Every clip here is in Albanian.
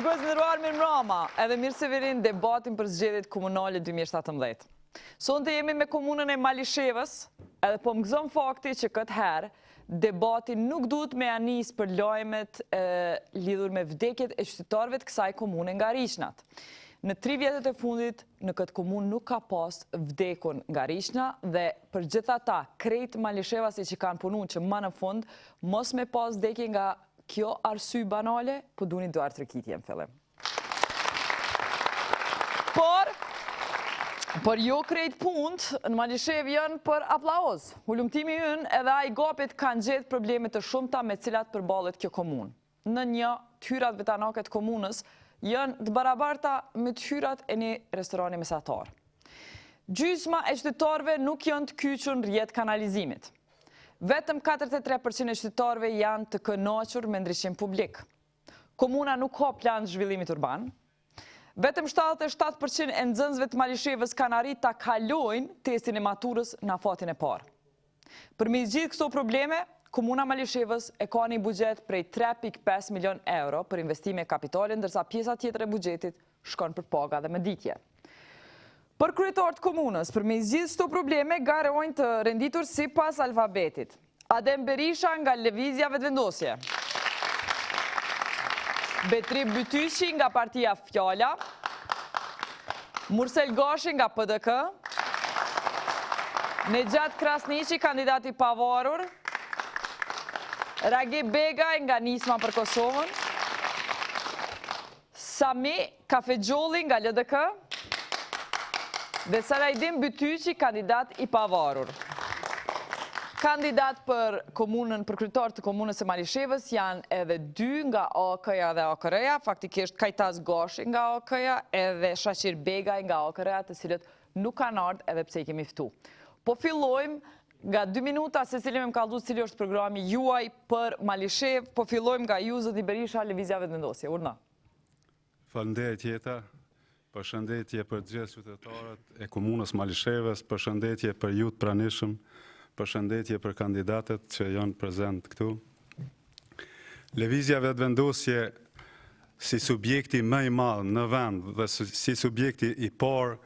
Shikues nderuar, mirëmbrëma, edhe mirë se vjen debatin për zgjedhjet komunale 2017. Sonte jemi me komunën e Malishevës, edhe po më gëzon fakti që këtë herë debati nuk duhet me anis për lajmet lidhur me vdekjet e qytetarëve të kësaj komune nga rishnat. Në 3 vjetët e fundit, në këtë komunë nuk ka pas vdekun nga rishna dhe për gjitha ta, krejt Malishevasi që kanë punu që më në fund, mos me pas vdekje nga kjo arsye banale, po duni duart rëkitje në fillim. Por jo krejt punt, në Malishevë janë për aplauz. Hulumtimi ynë edhe ai gapit kanë gjetë probleme të shumta me cilat përballet kjo komunë. Në një tyrat vetanake të komunës janë të barabarta me tyrat e një restorani mesatar. Gjysma e qytetarëve nuk janë të kyçur në rrjet kanalizimit. Vetëm 43% e qytetarëve janë të kënaqur me ndriçim publik. Komuna nuk ka plan zhvillimit urban. Vetëm 77% e nxënësve të Malishevës kanë arritur ta kalojnë testin e maturës në afatin e parë. Për me zgjidhë këto probleme, Komuna Malishevës e ka një buxhet prej 3.5 milion euro për investime kapitale, ndërsa pjesa tjetër e buxhetit shkon për paga dhe mëditje. Për kryetarët komunës, për me zgjidhë këto probleme, garojnë të renditur sipas alfabetit. Adem Berisha nga Lëvizja Vetëvendosje. Betri Bytyqi nga Partia Fjala, Mursel Gashi nga PDK, Nejat Krasniqi, kandidati pavarur, Ragi Begaj nga Nisma për Kosovën, Sami Kafexholli nga LDK, dhe Sarajdim Bytyqi, kandidat i pavarur. Kandidat për komunën, për kryetar të komunës së Malishevës janë edhe 2 nga AK-ja dhe AKR-ja, faktikisht Kajtas Gashi nga AK-ja edhe Shaqir Begaj nga AKR-ja, të cilët nuk kanë ardhur edhe pse i kemi ftu. Po fillojmë nga 2 minuta se cili më kallëzu cili është programi juaj për Malishevë, po fillojmë nga ju zoti Berisha, Lëvizja Vetëvendosje. Urdhna. Faleminderit Jeta. Përshëndetje për të gjithë qytetarët e komunës Malishevës, përshëndetje për ju të pranishëm, përshëndetje për kandidatët që janë prezent këtu. Lëvizja Vetëvendosje si subjekti më i madh në vend dhe si subjekti i parë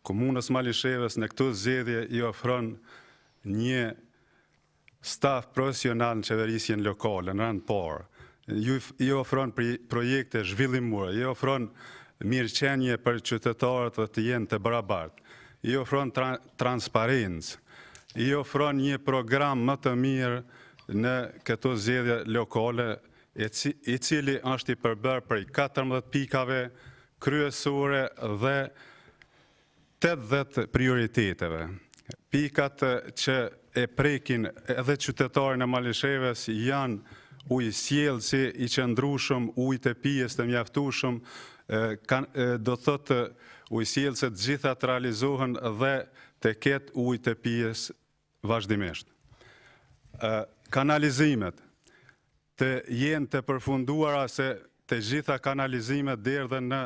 komunës Malishevës në këtë zgjedhje i ofron një staf profesional në qeverisjen lokale në rand parë. I ofron projekte zhvillimore, i ofron mirëqenie për qytetarët dhe të jenë të barabartë, i ofron transparencë, i ofron një program më të mirë në këto zgjedhje lokale, i cili është i përbërë prej 14 pikave kryesore dhe 80 prioriteteve. Pikat që e prekin edhe qytetarin e Malishevës janë ujë sjellësi i qëndrueshëm, ujë të pijes të mjaftueshëm, do thotë ujë sjellësi të gjitha të realizohen dhe të ketë ujë të pijes vazhdimisht. Kanalizimet të jenë të përfunduara se të gjitha kanalizimet deri dhe në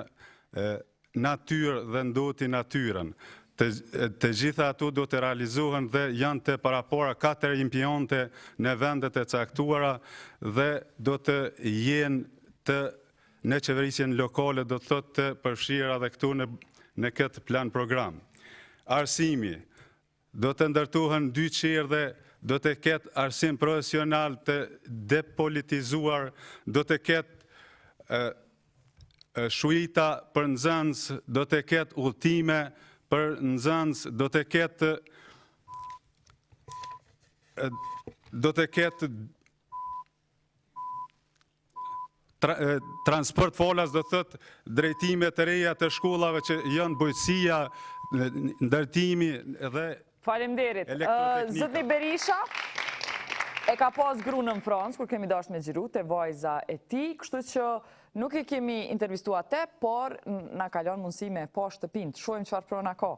natyrë dhe ndoti natyrën. Të gjitha ato do të realizohen dhe janë të parapara 4 impionte në vendet e caktuara dhe do të jenë në qeverisjen lokale, do të thotë të përfshira dhe këtu në këtë plan program. Arsimi, do të ndërtohen 2 qerë dhe do të ketë arsim profesional të depolitizuar, do të ketë shuita për nxënës, do të ketë udhëtime për nxënës, do të ketë transport folas, do të thotë drejtime të reja të shkollave që janë bujqësia, ndërtimi dhe faleminderit. Zoti Berisha e ka pas grunë në Francë, kur kemi dashur me xhiru te vajza e tij, kështu që nuk e kemi intervistuar atë, por na ka lënë mundësi me pa shtëpinë. Shohim çfarë prona ka.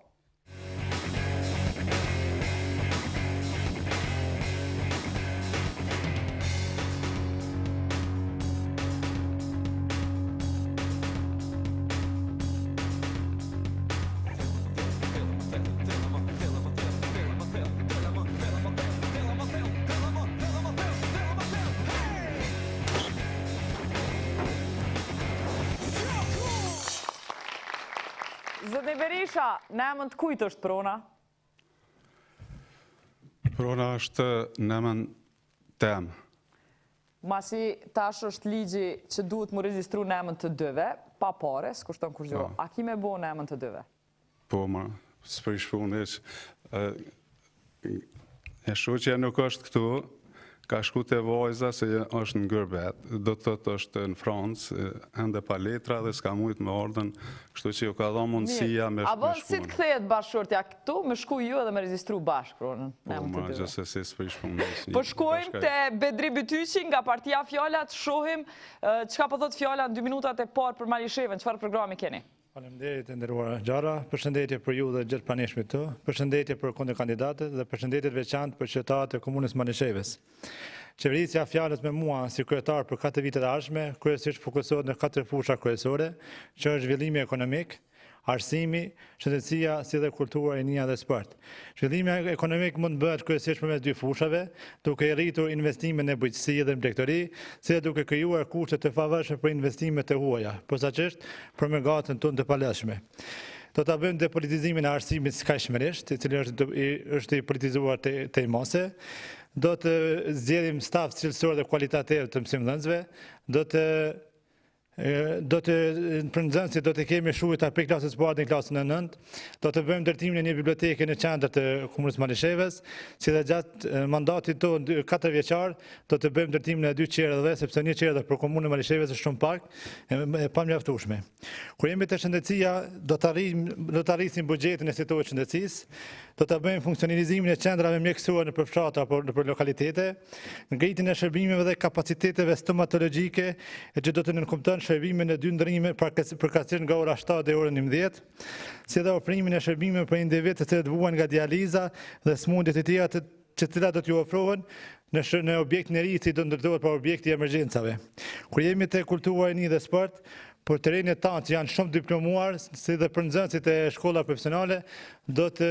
Zotni Berisha, nemën të kujt është prona? Prona është nemën tem. Masi tash është ligji që duhet mu regjistru nemën të dëve, pa pare, s'kushton kur gjo. A ki me bo nemën të dëve? Po, s'për shpun heq. E shoqja nuk është këtu, ka shku të vajza se është në Gërbet, do të thotë është në Francë, ende pa letra dhe s'ka mujtë me ardhen, kështu që ju ka dha mundësia me shkun. A bën si të kthejet bashkëshortja këtu, me shku ju edhe me regjistru bashkë pronën? Po, gjëse si s'për shpun. Po shkojmë të Bedri Bytyqi nga partia Fjallat, shohim çka po thot Fjalla në 2 minutat e parë për Malishevën, çfarë programi keni? Faleminderit e nderuara gjara, përshëndetje për ju dhe gjithë pranishmit të, përshëndetje për kundërkandidatët dhe përshëndetje të veçantë për qytetarët e komunës Malishevës. Qeverisja Fjalës me mua si kryetar për 4 vitet e ardhshme, kryesisht fokusohet në 4 fusha kryesore, që është zhvillimi ekonomik, arsimi, shëndetësia, si dhe kultura, rinia dhe sport. Zhvillimi ekonomik mund bëhet kryesisht përmes 2 fushave, duke rritur investime në bujqësi dhe mbledhuri, si dhe duke krijuar kushte të favorshme për investimet e huaja, posaçërisht për megatën tonë të paleshme. Do ta bëjmë depolitizimin e arsimit skajshmërisht, i cili është i politizuar te mase. Do të zgjedhim staf cilësor dhe kualitativ të mësimdhënësve, për nxënësit do të kemi shujta prej klasës parë në klasën e 9, do të bëjmë ndërtimin e një biblioteke në qendër të komunës Malishevës, si dhe gjatë mandatit tonë 4 vjeçar, do të bëjmë ndërtimin e 2 qerdhëve, sepse 1 qerdhë për komunën Malishevës është shumë pak, e pamjaftueshme. Kur jemi te shëndetësia, do të arrisim buxhetin e sitorit shëndetësisë, do të bëjmë funksionalizimin e qendrave mjekësore në përfshatra apo në lokalitete, ngritjen e shërbimeve dhe kapaciteteve stomatologjike, që do të nënkumton shërbimin e 2 ndërrime përkatësisht nga ora 7 deri orën 11, si dhe ofrimin e shërbimeve për individë të cilët vuajnë nga dializa dhe smundjet e tjera që cilat do t'ju ofrohen në objektin e ri që do ndërtohet për objekti i emergjencave. Kur jemi te kultura, rinia dhe sport, për terrenet tanë që janë shumë diplomuar, si dhe për nxënësit e shkolla profesionale, do të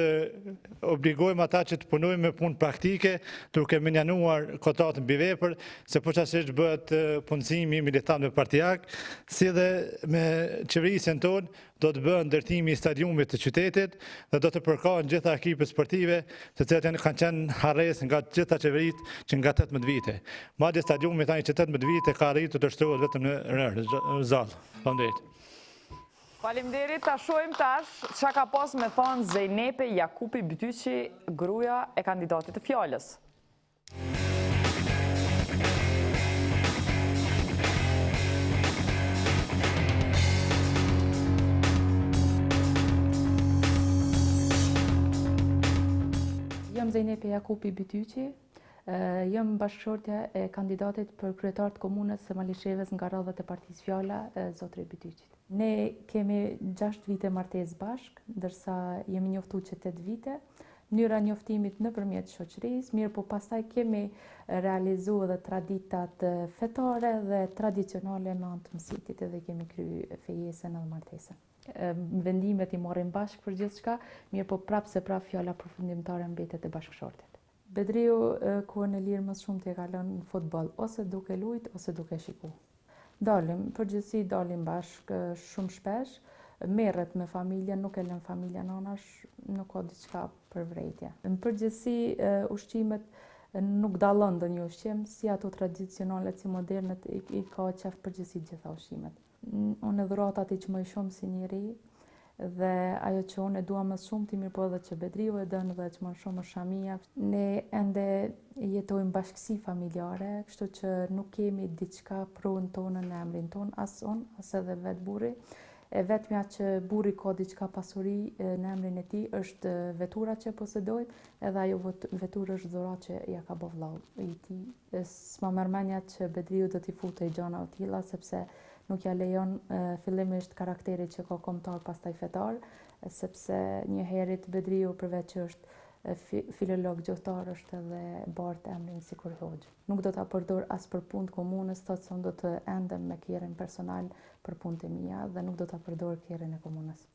obligojmë ata që të punojnë me punë praktike, duke menjanuar kontratën mbi vepër, se posaçërisht bëhet punësimi militant me partijak, si dhe me qeverisjen tonë do të bëhet ndërtimi i stadiumit të qytetit dhe do të përkahen gjitha ekipet sportive, të cilat kanë qenë harresë nga gjitha qeveritë që nga 18 vite. Madje stadiumi tani që 18 vite ka arritur të shtrohet vetëm në zallë. Faleminderit, ta shohim tash çka ka pas me thonë Zejnepe Jakupi Bytyqi, gruaja e kandidatit të Fjalës. Jam Zejnepe Jakupi Bytyqi, jam bashkëshortja e kandidatit për kryetar të komunës së Malishevës nga radhët e partisë Fjala, zotri Bytyqit. Ne kemi 6 vite martesë bashk, ndërsa jemi njoftu që 8 vite. Mënyra njoftimit nëpërmjet shoqërisë, mirë po pastaj kemi realizuar edhe traditat fetare dhe tradicionale me anë të mësitit edhe kemi kryer fejesën edhe martesën. Vendimet i marrim bashkë për gjithçka, mirë po prapë se prapë fjala përfundimtare mbetet e bashkëshortit. Bedriu kohën e lirë më shumë të e kalon në futboll, ose duke lujt, ose duke shiku. Dalim, përgjithësi dalim bashkë shumë shpesh, merret me familjen, nuk e lën familjen anash, nuk ka diçka për vrejtje. Në përgjithësi ushqimet nuk dallon ndonjë ushqim, si ato tradicionale si modernet i ka qef përgjithësi gjitha ushqimet. Unë dhuratat i çmoj shumë si njeri, dhe ajo që unë e dua më shumë ti mirë po edhe që Bedriu e dënë dhe që më shumë është shamia. Ne ende jetojmë bashkësi familjare, kështu që nuk kemi diçka pronë tonë në emrin tonë, as unë, as edhe vetë burri. E vetmja që burri ka diçka pasuri në emrin e tij është vetura që posedoj, edhe ajo veturë është dhurat që ja ka bë vllau i tij. S'ma merr mendja që Bedriu do t'i futej gjëra të tilla sepse nuk ja lejon fillimisht karakterit që ka kombëtar pastaj fetar, sepse një herët Bedriu përveç që është filolog gjuhëtar është edhe bart emrin sikur hoxh. Nuk do ta përdor as për punë të komunës, thotë se unë do të endem me kerrin personal për punët e mia dhe nuk do ta përdor kerrin e komunës.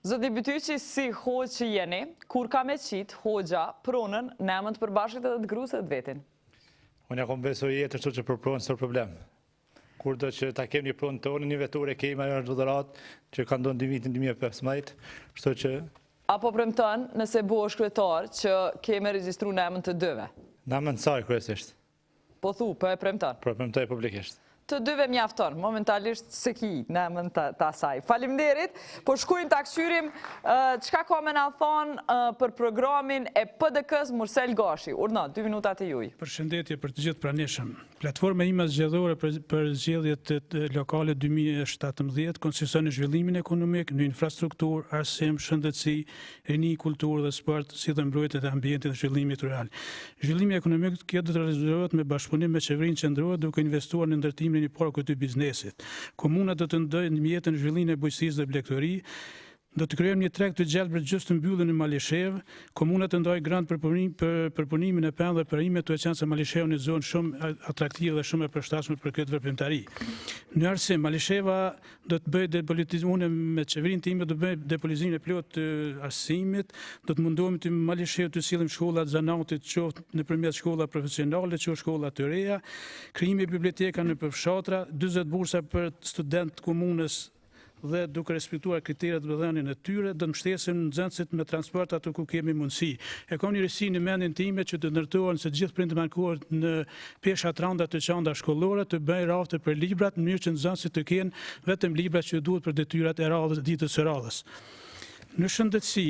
Zoti Bytyqi, si hoxh që jeni, kur ka me qit hoxha pronën në emën të përbashkët edhe të gruas së vetin? Unë ja kom besoj jetën, kështu që për pronën s'ka problem. Kurdo që ta kemi një pronë tonë, një vetore kemi ajo është dhuratë që ka ndonë 2 vitin 2015, kështu që Apo premton nëse bosh kryetar që kemi regjistru në emën të dyve? na më nësaj kryesisht, Po thu, po e premton. për përmëtoj publikisht. Të dyve mjafton, momentalisht se ki në emën të asaj. Faleminderit, po shkojmë ta këshyrim çka ka me na thonë për programin e PDK-s Mursel Gashi. Urna, 2 minutat e juj. Përshëndetje për të gjithë pranishëm. Platforma ime zgjedhore për zgjedhjet lokale 2017 konsiston në zhvillimin ekonomik, në infrastrukturë, arsim, shëndetësi, rini, kulturë dhe sport, si dhe mbrojtjet e ambientit dhe zhvillimit rural. Zhvillimi ekonomik kjo do të realizohet me bashkëpunim me qeverinë qendrore duke investuar në ndërtimin e parë këtij biznesit. Komunat do të ndajnë mjetën në zhvillimin e bujqësisë dhe blegtori. Do të krijojmë një treg të gjallë për gjysmë të mbyllur në Malishevë. Komunat të ndajnë grant për punimin e pendhave për ime, të veçantë se Malisheva një zonë shumë atraktive dhe shumë e përshtatshme për këtë veprimtari. Në arsim, Malisheva do të bëjë depolitizimin me qeverinë time, do të bëjë depolitizimin e plot të arsimit, do të mundohemi të Malishevë të sillim shkolla të zanatit, qoftë nëpërmjet shkolla profesionale, qoftë shkolla të reja, krijimi i biblioteka në përfshatra, 40 bursa për studentë komunës dhe duke respektuar kriteret të dhënien e tyre, do të mbështesim nxënësit me transport ato ku kemi mundësi. E kam një risi në mendjen time që të ndërtohen se gjithë prindërit ankohet në pesha të rënda të qendra shkollore, të bëjnë rafte për librat, në mënyrë që nxënësit të kenë vetëm librat që duhet për detyrat e radhës ditës së radhës. Në shëndetësi,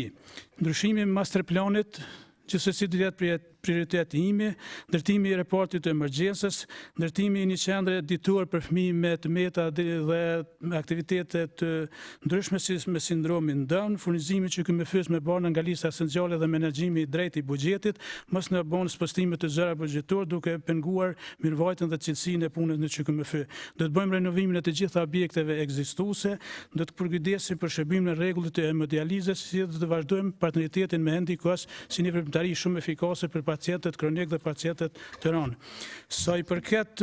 ndryshimi i masterplanit gjithsesi do të jetë prioriteti imi, ndërtimi i raportit të emergjencës, ndërtimi i një qendre ditor për fëmijë me të meta dhe me aktivitete të ndryshme si me sindromin Down, furnizimi që KMF-s me bana nga lista esenciale dhe menaxhimi i drejtë i buxhetit, mos në bën spostime të zëra buxhetor duke penguar mirëvajtjen dhe cilësinë e punës në KMF. Do të bëjmë renovimin e të gjitha objekteve ekzistuese, do të përkujdesim për shërbimin e rregullit të hemodializës, si do të vazhdojmë partneritetin me Hendikos si një veprimtari shumë efikase për pacientët kronik dhe pacientët të rënë. Sa i përket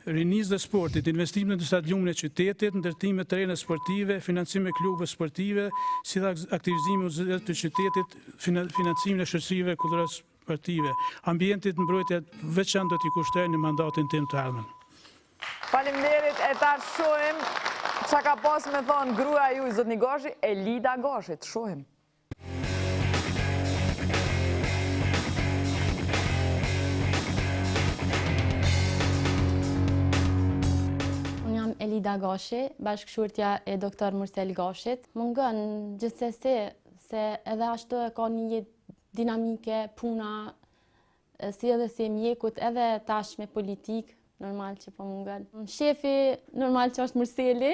rinisë dhe sportit, investimet në stadiumin e qytetit, ndërtime të rene sportive, financime klubeve sportive, si dhe aktivizimi të qytetit, financimin e shoqërive kulturore sportive. Ambientit mbrojtje veçantë do t'i kushtojnë në mandatin tim të ardhmen. Faleminderit, e tash shohim çka ka pas me thonë gruaja juaj zotni Gashi, Elida Gashit, shohim. Elida Gashi, bashkëshortja e doktor Mursel Gashit. Mungon gjithsesi se edhe ashtu e ka një jetë dinamike, puna, si edhe si mjekut, edhe tash me politik, normal që po mungon. Shefi, normal që është Murseli,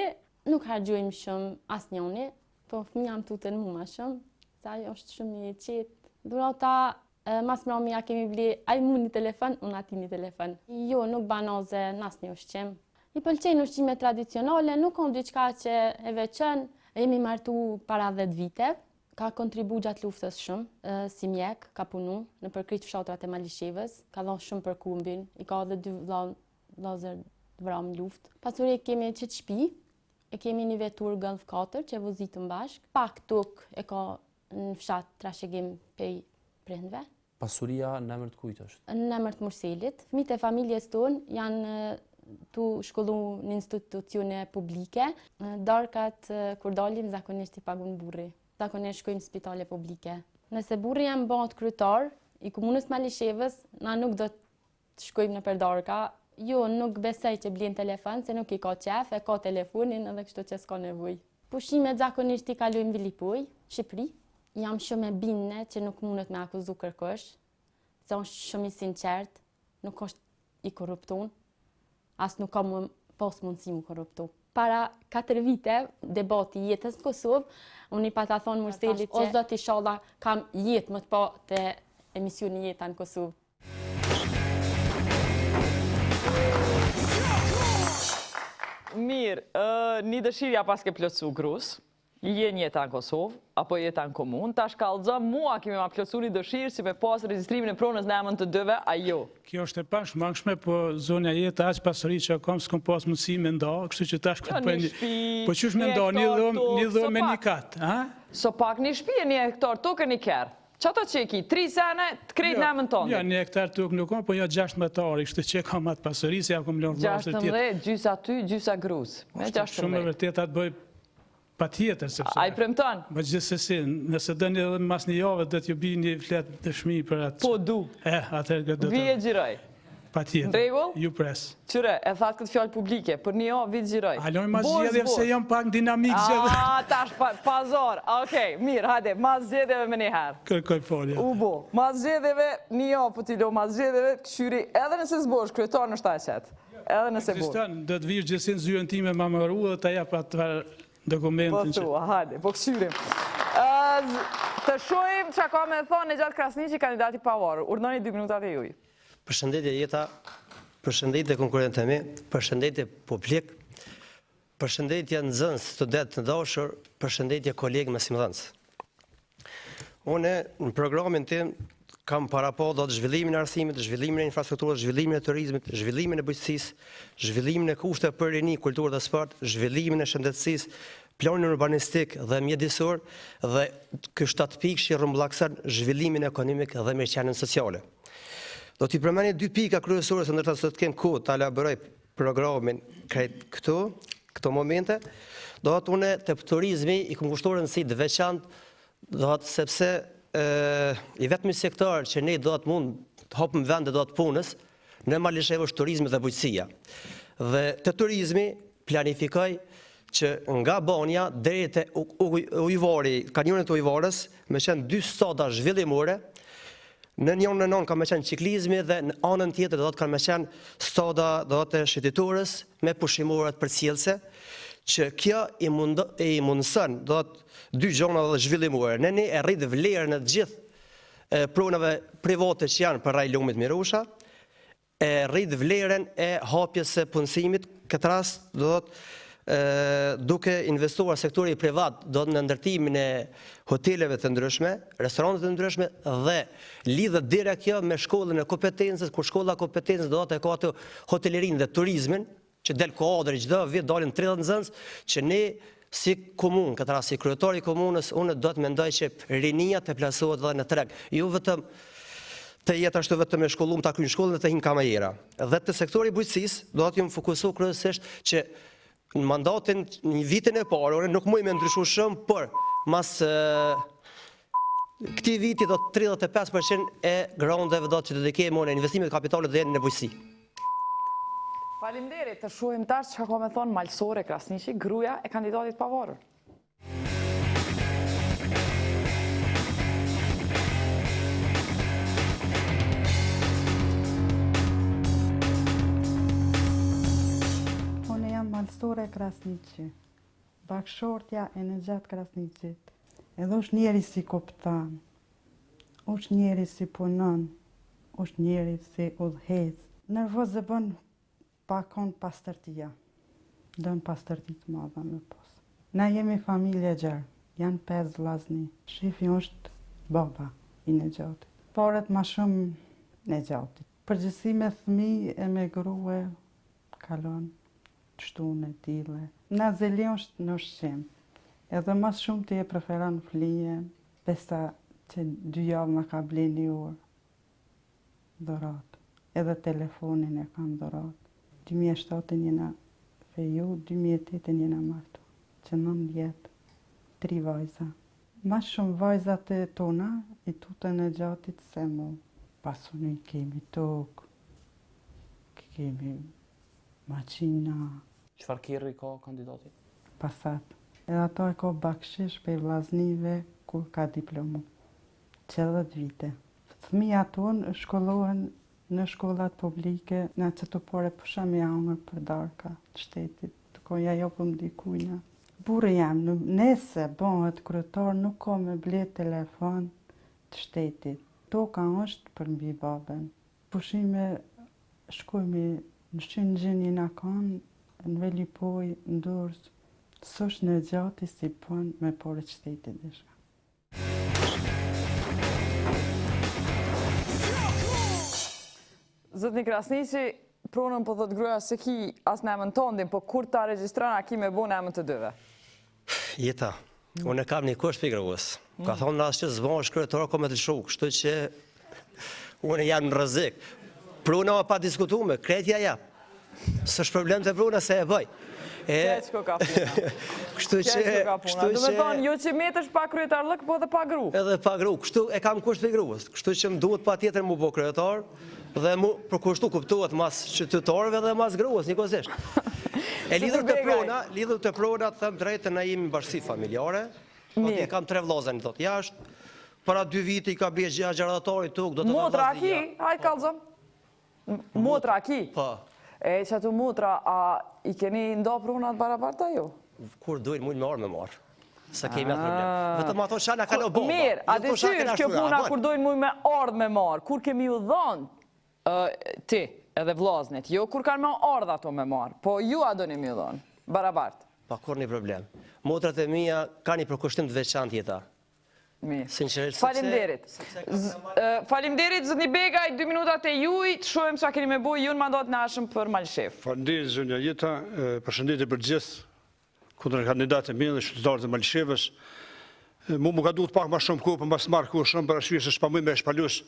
nuk hargjojmë shumë asnjëni, po fëmija më tutën mu ma shumë, sa ajo është shumë i qetë. Durata, mas mrami ja kemi bli, ai mu një telefon, unë ati një telefon. Jo, nuk banoze në asnjë ushqim. I pëlqejnë ushqime tradicionale, nuk kam diçka që e veçën, jemi martu para 10 vite, ka kontribu gjatë luftës shumë, si mjek, ka punu në përkryq fshatrat e Malishevës, ka dhënë shumë për kumbin, i ka dhe 2 vllazër të vram luftë. Pasuri kemi qëtë shtëpi, e kemi një vetur Golf 4 që vozitëm bashk, pak tuk e ka në fshat trashëgim pej prindve. Pasuria në emër të kujt është? Në emër të Murselit. Fëmijët e familjes tonë janë tu shkollu në institucione publike. Darkat, kur dalim, zakonisht i pagun burri. Zakonisht shkojmë në spitale publike. Nëse burri jam bëhet kryetar i komunës Malishevës, na nuk do të shkojmë në për darka. Jo, nuk besoj që blin telefon, se nuk i ka qef, e ka telefonin edhe kështu që s'ka nevoj. Pushimet zakonisht i kalojmë Vilipuj, Shqipëri. Jam shumë e bindne që nuk mundet me akuzu kërkosh, se është shumë i sinqert, nuk është i korrupton. As nuk ka pas mundësi mu korruptu. Para 4 vite, debati jetës në Kosovë, unë i pata thonë Murselit që o zot inshallah kam jetë më të pa të emisioni Jeta në Kosovë. Mirë, një dëshirja pas ke plotësu grus, je një jeta në Kosovë, apo jeta në komunë, tash Kallxo mua kemi ma plotësu një dëshirë si me pas registrimin e pronës në emën të dyve, a jo? Kjo është e pashmangshme, po zonja jetë aq pasuri që kam s'kom pas mundësi me nda, kështu që tash këtë bëjnë... Po qysh me nda, një dhomë me një katë, ha? So pak një shtëpi, një hektar tokë, një kerë. Qëto që ki? 3 sene të krejt në emën tonë. Ja, 1 hektar tokë nuk kam, po ja 16 ari, kështë që kam atë pasëri, se ja kom lënë vlasë të tjetë. 16, gjysa ty, gjysa grus. Me 16. Shumë e vërtet atë bëj pa tjetër, sepse. A i premton? Ma gjithsesi, nëse dëni edhe mas një javë, dhe t'ju bi një flet dëshmi për atë. Po du. Atër këtë do Vije gjiroj. Pa tjetër. Regull? Ju pres. Qyre, e thatë këtë fjallë publike, për një javë vijë gjiroj. Alojnë ma zgjedhje, se jam pak dinamik zgjedhje. Tash pazor. Okej, mirë, hajde, mas zgjedhjeve me një herë. Kërkoj folja. Ubo, mas zgjedhjeve, një javë po t'i lo mas zgjedhjeve, këshyri, edhe nëse zbosh, kryetar në shtaqet. Edhe nëse bosh. Kristan, do të vish gjithësin zyrën time ma më rrua dhe ta jap atë dokumentin që... Po thua, hajde, po këshyrim. Të shojmë që ka me thonë në gjatë Krasniqi, kandidati pavarur. Urdhoni 2 minutat e juj. Përshëndetje Jeta, përshëndetje konkurrentët e mi, përshëndetje publik, përshëndetje nxënës, student të dashur, përshëndetje kolegë mësimdhënës. Unë në programin tim kam para po do të zhvillimin e arsimit, zhvillimin e infrastrukturës, zhvillimin e turizmit, zhvillimin e bujqësisë, zhvillimin e kushte për rini, kulturë dhe sport, zhvillimin e shëndetësisë, planin urbanistik dhe mjedisor dhe ky 7 pikë që rrumbullakson zhvillimin ekonomik dhe mirëqenien sociale. Do t'i përmeni 2 pika kryesore se ndërsa sot kem kohë ta elaboroj programin këto momente. Do të une të turizmi i kam kushtuar rëndësi të veçantë, do të sepse i vetmi sektor që ne do të mund të hapim vende do të punës në Malishevë është turizmi dhe bujqësia. Dhe të turizmi planifikoj që nga Banja deri te ujvari, kanjonet e ujvarës, me qenë 2 stada zhvillimore. Në njën në ka me qenë ciklizmi dhe në anën tjetër do të kanë me qenë stada do të shëtiturës me pushimorët për cilëse, që kjo i mundësën do të 2 gjona dhe zhvillimore. Ne e rritë vlerën e gjithë pronave private që janë për raj lumit Mirusha, e rritë vlerën e hapjes së punësimit, këtë rast do të duke investuar sektori privat do në ndërtimin e hoteleve të ndryshme, restorantet të ndryshme dhe lidhet direkt kjo me shkollën e kompetencës, kur shkolla e kompetencës do të ka atë hotelerin dhe turizmin, që del kuadri çdo vit dalin 30 nxënës, që ne si komunë, këtë rast si kryetari i komunës, unë do të mendoj që rinia të plasohet edhe në treg. Jo vetëm të jetë ashtu vetëm me shkollum ta kryejnë shkollën dhe të hinë kamajera. Dhe të sektori bujqësisë do të jam fokusuar kryesisht që në mandatin, një vitin e parë, nuk muj me ndryshu shumë, por mas këti viti do të 35% e grandeve do të dedikejmë në investimet e kapitalit dhe në bujqësi. Faleminderit, të shohim tash që ka me thonë Malsore Krasniqi, gruaja e kandidatit pavarur. Malishevë Krasniqi, bashkëshortja e Zgjedhjet Krasniqit, edhe është njeri si koptan, është njeri si punon, është njeri si udhëhec. Nervoz e bën pakon pastërtia, dën pastërti të madha me pos. Na jemi familje gjerë, janë 5 vllazni, shefi është baba i Zgjedhjetit, paret ma shumë Zgjedhjetit. Përgjithësi me fëmijë e me grue kalon shtune, tile. Na zeli është në ushqim. Edhe mas shumë të je preferan flije, pesta që 2 javë ma ka ble 1 orë. Dorat. Edhe telefonin e kam dorat. 2007 njena feju, 2008 njena martu. Që 9 jetë, 3 vajza. Mas shumë vajzat e tona, i tutë në gjatit se mu. Pasuni kemi tokë, kemi maqina. Çfarë kerri ka kandidati? Pasat. Edhe ato e ka bakshish për vllaznive kur ka diplomu. 60 vite. Fëmija tonë shkollohen në shkollat publike, në që të pore pusha me angër për darka të shtetit, të koja jopëm dikujna. Burë jam, nëse bëhet kryetar nuk ka me ble telefon të shtetit. Toka është për mbi babën. Pushime shkojme në shqinë gjeni në kanë, në Velipoj, në Durrës, s'është në gjati si pun me pore të shtetit dhe shka. Zotni Krasniqi, pronën po thot gruaja se ki as në emën tondin, po kur ta regjistron a ki me bo në emën të dyve? Jeta, Unë kam një kusht për gruas. Ka thonë në asë që zbonë shkretor, ko me të lëshu, kështu që unë jam në rëzik. Pruna pa diskutume, kretja ja. Së është problem të pruna se e bëj. Qeqko ka puna. Kështu që... Do me thonë, jo që metësh pa kryetar lëk, po dhe pa gru. Edhe pa gru, kështu e kam kusht për gruas. Kështu që më duhet pa tjetër mu bo kryetar, dhe mu përkushtu kuptuat mas qytetarëve dhe mas gruas, njëkohësisht. E lidhur të prona, të thëmë drejtë na jemi bashkësi familjare, e kam 3 vllazën në thotë jashtë, para 2 vite i ka bje gjaratari tuk, do të Motra ki, hajtë Kallxo. Motra ki? Po. E që atu motra, a i keni ndo prunat barabarta ju? Kur dojnë mujnë me orë me marë. Se kemi atë problem. Vetëm ato shana ka në bomba. Mirë, a të qysh kjo puna kur dojnë mujnë me ardhë me marë, kur kemi u dhonë ti edhe vllaznit, jo kur kanë me ardhë ato me marë, po ju a doni mi u dhonë, barabartë? Pa kur një problem. Motrat e mija ka një përkushtim të veçantë jeta. Falimderit. Falimderit, zëtni Begaj, 2 minutat e juj, të shojmë që a keni me boj, ju në mandat në ashëm për Malishevë. Falimderit, zënja jeta, përshëndetje për gjithë, kundër kandidatë e minë dhe qytetarët e Malishevës. Mu ka duhet pak ma shumë kohë, për mbas marrë kohë shumë për arsye se shpamuj me shpalus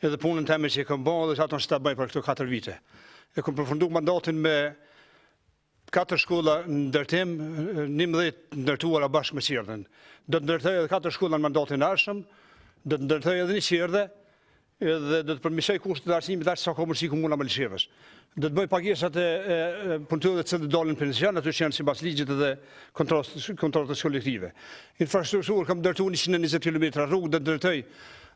edhe punën teme që i kam bërë dhe që ato në që ta bëjë për këto 4 vite. E kom përfundu mandatin me 4 shkolla në ndërtim, 11 ndërtuara bashkë me Qirdhen. Do të ndërtoj edhe 4 shkolla në mandatin arshëm, do të ndërtoj edhe një Qirdhe, edhe do të përmirësoj kushtet e arsimit aq sa ka mundësi Komuna Malishevës. Do të bëj pagesat e punëtorëve që dalin pension, ato që janë sipas ligjit edhe kontratës kolektive. Infrastrukturë kam ndërtuar 120 km rrugë, do të ndërtoj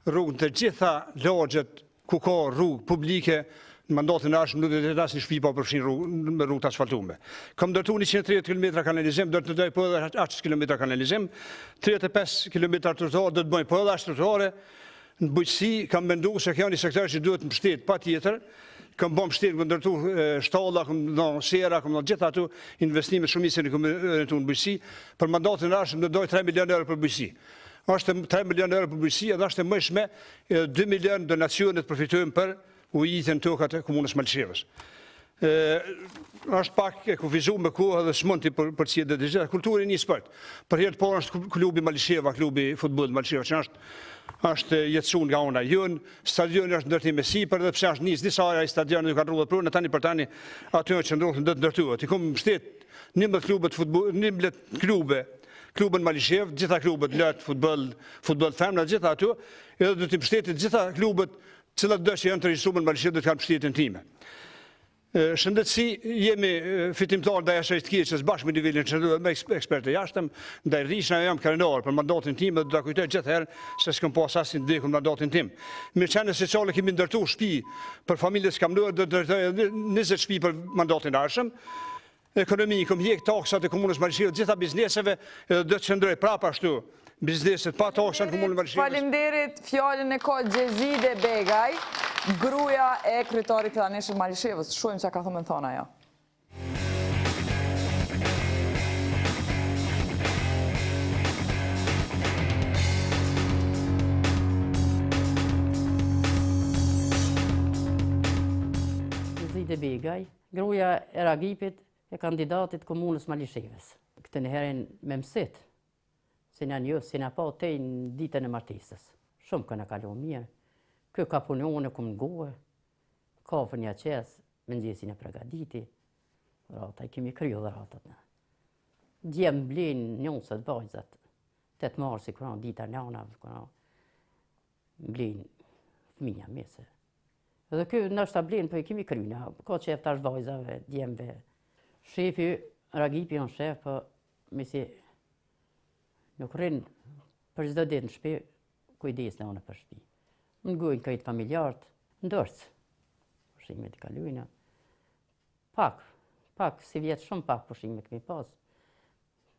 rrugën të gjitha lagjet ku ka rrugë publike. Në mandatin e arshëm nuk do të jetë asnjë shtëpi pa përfshin me rrugë të asfaltuara. Kam ndërtuar 130 km kanalizim, do të ndërtoj po edhe aq kilometra kanalizim, 35 km trotuar do të bëj po edhe aq trotuare. Në bujqësi kam menduar se kjo një sektor që duhet mbështet patjetër. Kam bëm mbështet, kam ndërtuar shtalla, kam dhënë sera, kam dhënë gjithë ato investime shumice në bujqësi. Për mandatin e arshëm do doj 3 milionë euro për bujqësi. Është 3 milionë euro për bujqësi, edhe është e mëjshme 2 milionë donacione të përfitojmë për ujitën tokat e Komunës Malishevës. Është pak e kufizuar me kohë dhe s'mund për cilë dhe gjitha. Kulturë një sport. Për herë të parë është klubi Malisheva, klubi futbollit Malisheva, që është jetësuar nga ona jon, stadioni është ndërtim me sipër dhe pse është nis disa area i stadionit nuk kanë rrugë prunë, tani për tani aty që ndrohen do të ndërtohet. I kam mbështet 11 klube të futbollit, 11 klube, klubin Malishevë, gjitha klubet lart futboll femra, gjitha aty, edhe do të mbështetet gjitha klubet cilat do që janë të regjistruar në Malishevë do të kanë mbështetjen time. Shëndetësi, jemi fitimtar ndaj asaj të keqes bashkë me nivelin qendror me ekspertë jashtëm, ndaj rrishna jam krenar për mandatin tim dhe do ta kujtoj gjithë herë se s'kam pas asnjë ndjekur mandatin tim. Mirëqenie sociale kemi ndërtuar shtëpi për familjet që kam luar, do të ndërtoj 20 shtëpi për mandatin e ardhshëm. Ekonomi, kom hjek taksat e Komunës Malishevë, gjitha bizneseve, do të qëndroj prapa ashtu. Bizneset pa taksat në Komunën Malishevës. Falimderit, fjallin e ka Zgjedhjet Begaj, gruaja e kryetarit të aneshëm Malishevës. Shojmë që ka thëmë në thona jo. Zgjedhjet Begaj, gruaja e Ragipit e kandidatit Komunës Malishevës. Këtë në herën me mësit, se në pa te në ditën e martesës. Shumë këna kalu mirë. Kë ka punone këmë ngohë, kafën një qesë, me ndjesin e pregaditi, rata i kemi kryo dhe ratat në. Djemë blenë njësët vajzat, 8 marsi, këna dita njana, këna blenë fëmija mese. Edhe kë nështë ta blenë, për i kemi kryna, ka qef tash vajzave, djemëve. Shefi, Ragipi janë shef, për misi nuk rinë për çdo ditë në shtëpi, kujdes në unë për shtëpi. Në gojnë këjtë familjartë, ndërcë, pushimet i kalujna. Pak, si vjetë shumë pak pushimet kemi pas.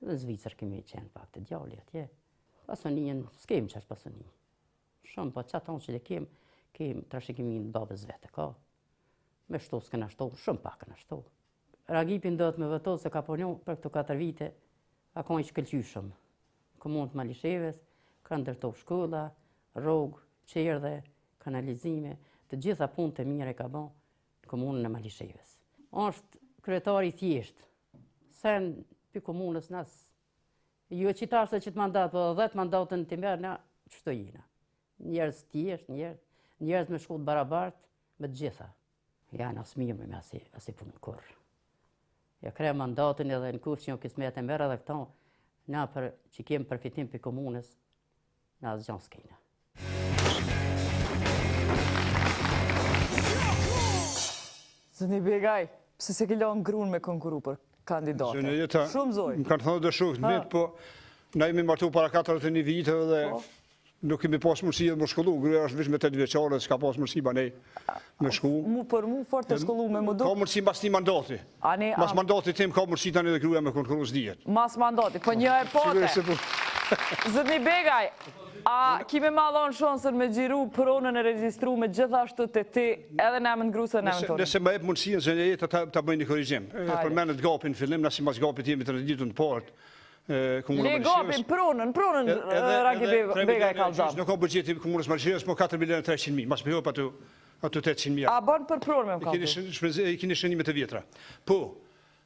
Në Zvicër kemi qenë pak të djalli atje. Pasonijën, s'kem që është pasonijë. Shumë, po që atonë që le kem, trash kemi në babës vete, ka. Me shto s'këna shto, shumë pak këna shto. Ragipin do të me vëto se ka punju për këto 4 vite, a ka i shkëllqyshëm. Komunët Malishevës, ka ndërtov shkolla, rrugë, qerdhe, kanalizime, të gjitha punë të mire ka bon në Komunën e Malishevës. Është kryetari thjesht, sen për komunës nas Jo qitarë se që të mandat, po 10 mandatën të merë, na qështu jina. Njerëz tjesht, njerëz me shkull barabartë, me të gjitha. Janë asë mirë me asi punë kur. Ja kre mandatën edhe në kush që një kismet e merë edhe këto, na për që kemë përfitim për komunës, na asë gjanë s'kejna. Zëni Begaj, pse se ke lanë grunë me konkuru për kandidate? Shumë zoj. Më kanë thënë dhe shukët mitë, po na jemi martu para 41 viteve dhe nuk kemi pas mundësi dhe më shkollu. Gruja është vish me 8 vjeqare, s'ka pas mundësi ba nej me shkollu. Për mu fort të shkollu me më do. Ka mundësi mas një mandati. Mas mandati tim ka mundësi tani dhe gruja me konkuru Zgjedhjet. Mas mandati, po një e pote. Zëni Begaj, a kime ma dhonë shansën me gjiru pronën e registru me gjithashtu të ti edhe në emën grusë e në emën tonë? Nëse ma e për mundësien, Zgjedhjet ta bëjnë një korrigjim. Përmenet gapin fillim, nësi mas gapit jemi të rënditun të partë. Le gapin pronën, Ragi Begaj Kallxo. Nuk ka budgjeti Komunës Malishevës, mo 4.300.000, mas përhop atu 800.000. A banë për pronë me më kaltu? I kini shënimet të vjetra. Po,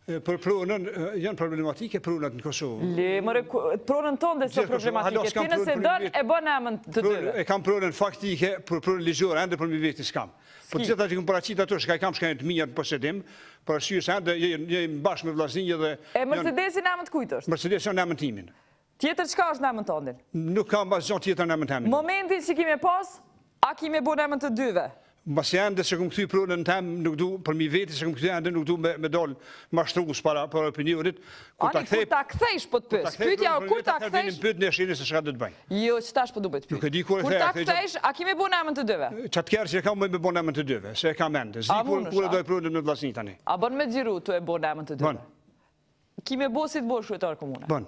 për pronën, janë problematike pronët në Kosovë. Le, mëre, pronën tonë dhe së problematike. Ti nëse dënë e bënë emën të dyre. E kam pronën faktike, për pronën ligjore, ende për mi veti s'kam. Po të gjitha që këmë paracit ato, shka i kam shka të minja të posedim, për arsye se ende jemi bashkë me vllaznije dhe... E Mercedesin emën të kujtë është? Mercedes janë emën timin. Tjetër qka është emën të ndin? Nuk kam asë gjatë tjetër emën timin. Momenti që kime pas, a kime bu emën të dyve? Basi ende se këmë këthy pronën në temë, nuk du, për mi veti se këmë këthy ende nuk du me dollë mashtrus para opinionit. Ani, kur ta kthejsh po të pës? Pytja, kur ta kthejsh? Pyt në shiri se shka dhe të bëjnë. Jo, që tash po du bëjt pyt. Kur ta kthejsh, a kime bu emën të dyve? Qatë kjerë që e kam me bu emën të dyve, se e kam ende. Zi kur e dojë pronën me vlasni tani. A bën me gjiru të e bu emën të dyve? Kime bu si të bu shkruetar komune? Bën.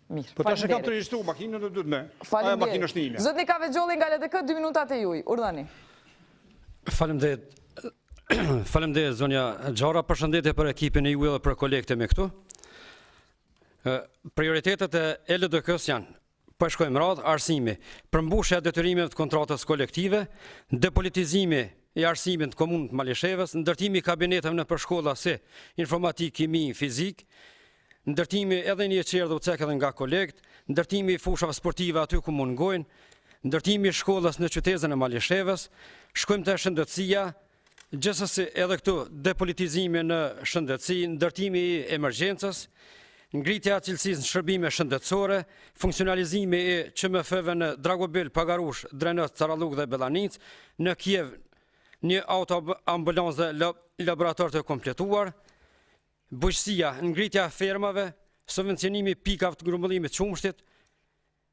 Mirë, po tash e kam të registru, makinën dhe duhet me. Aja makinë është një. Zotni Kallxo nga LDK, 2 minutat e juj. Urdhani. Faleminderit zonja Gjara, përshëndetje për ekipin e juaj dhe për kolegët e me këtu. Prioritetet e LDK-s janë, po e shkojmë radhë, arsimi, përmbushja e detyrimeve të kontratës kolektive, depolitizimi i arsimit të komunët Malishevës, ndërtimi i kabineteve në përshkolla si informatik, kimi, fizik, ndërtimi edhe një qerë dhe ucek edhe nga kolegët, ndërtimi i fushave sportive aty ku mungojnë, ndërtimi i shkollës në qytetin e Malishevës, shkojmë te shëndetësia, gjithsesi edhe këtu depolitizimi në shëndetësi, ndërtimi i emergjencës, ngritja e cilësisë në shërbime shëndetësore, funksionalizimi i QMF-ve në Dragobil, Pagarush, Drenët, Caralluk dhe Belanic, në Kiev një autoambulancë dhe laborator të kompletuar, bujqësia, ngritja e fermave, subvencionimi pikave të grumbullimit qumshtit,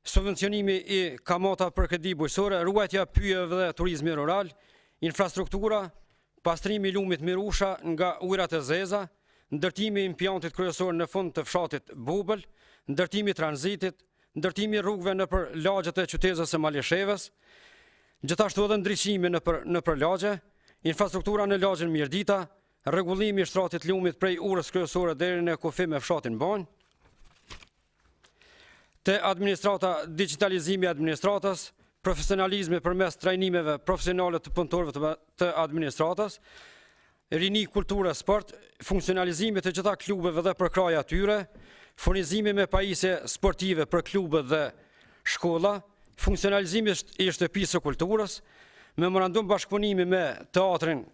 subvencionimi i kamata për kredi bujqësore, ruajtja pyjeve dhe turizmi rural, infrastruktura, pastrimi i lumit Mirusha nga ujrat e zeza, ndërtimi i impjantit kryesor në fund të fshatit Bubël, ndërtimi i tranzitit, ndërtimi i rrugëve nëpër lagjet e qytetës së Malishevës, gjithashtu edhe ndriçimi nëpër lagje, infrastruktura në lagjen Mirdita, rregullimi i shtratit lumit prej urës kryesore deri në kufi me fshatin Banj, te administrata, digitalizimi i administratës, profesionalizmi përmes trajnimeve profesionale të punëtorëve të administratës, rini kulturë e sport, funksionalizimi të gjitha klubeve dhe përkraja tyre, furnizimi me pajisje sportive për klubet dhe shkolla, funksionalizimi i shtëpisë së kulturës, memorandum bashkëpunimi me teatrin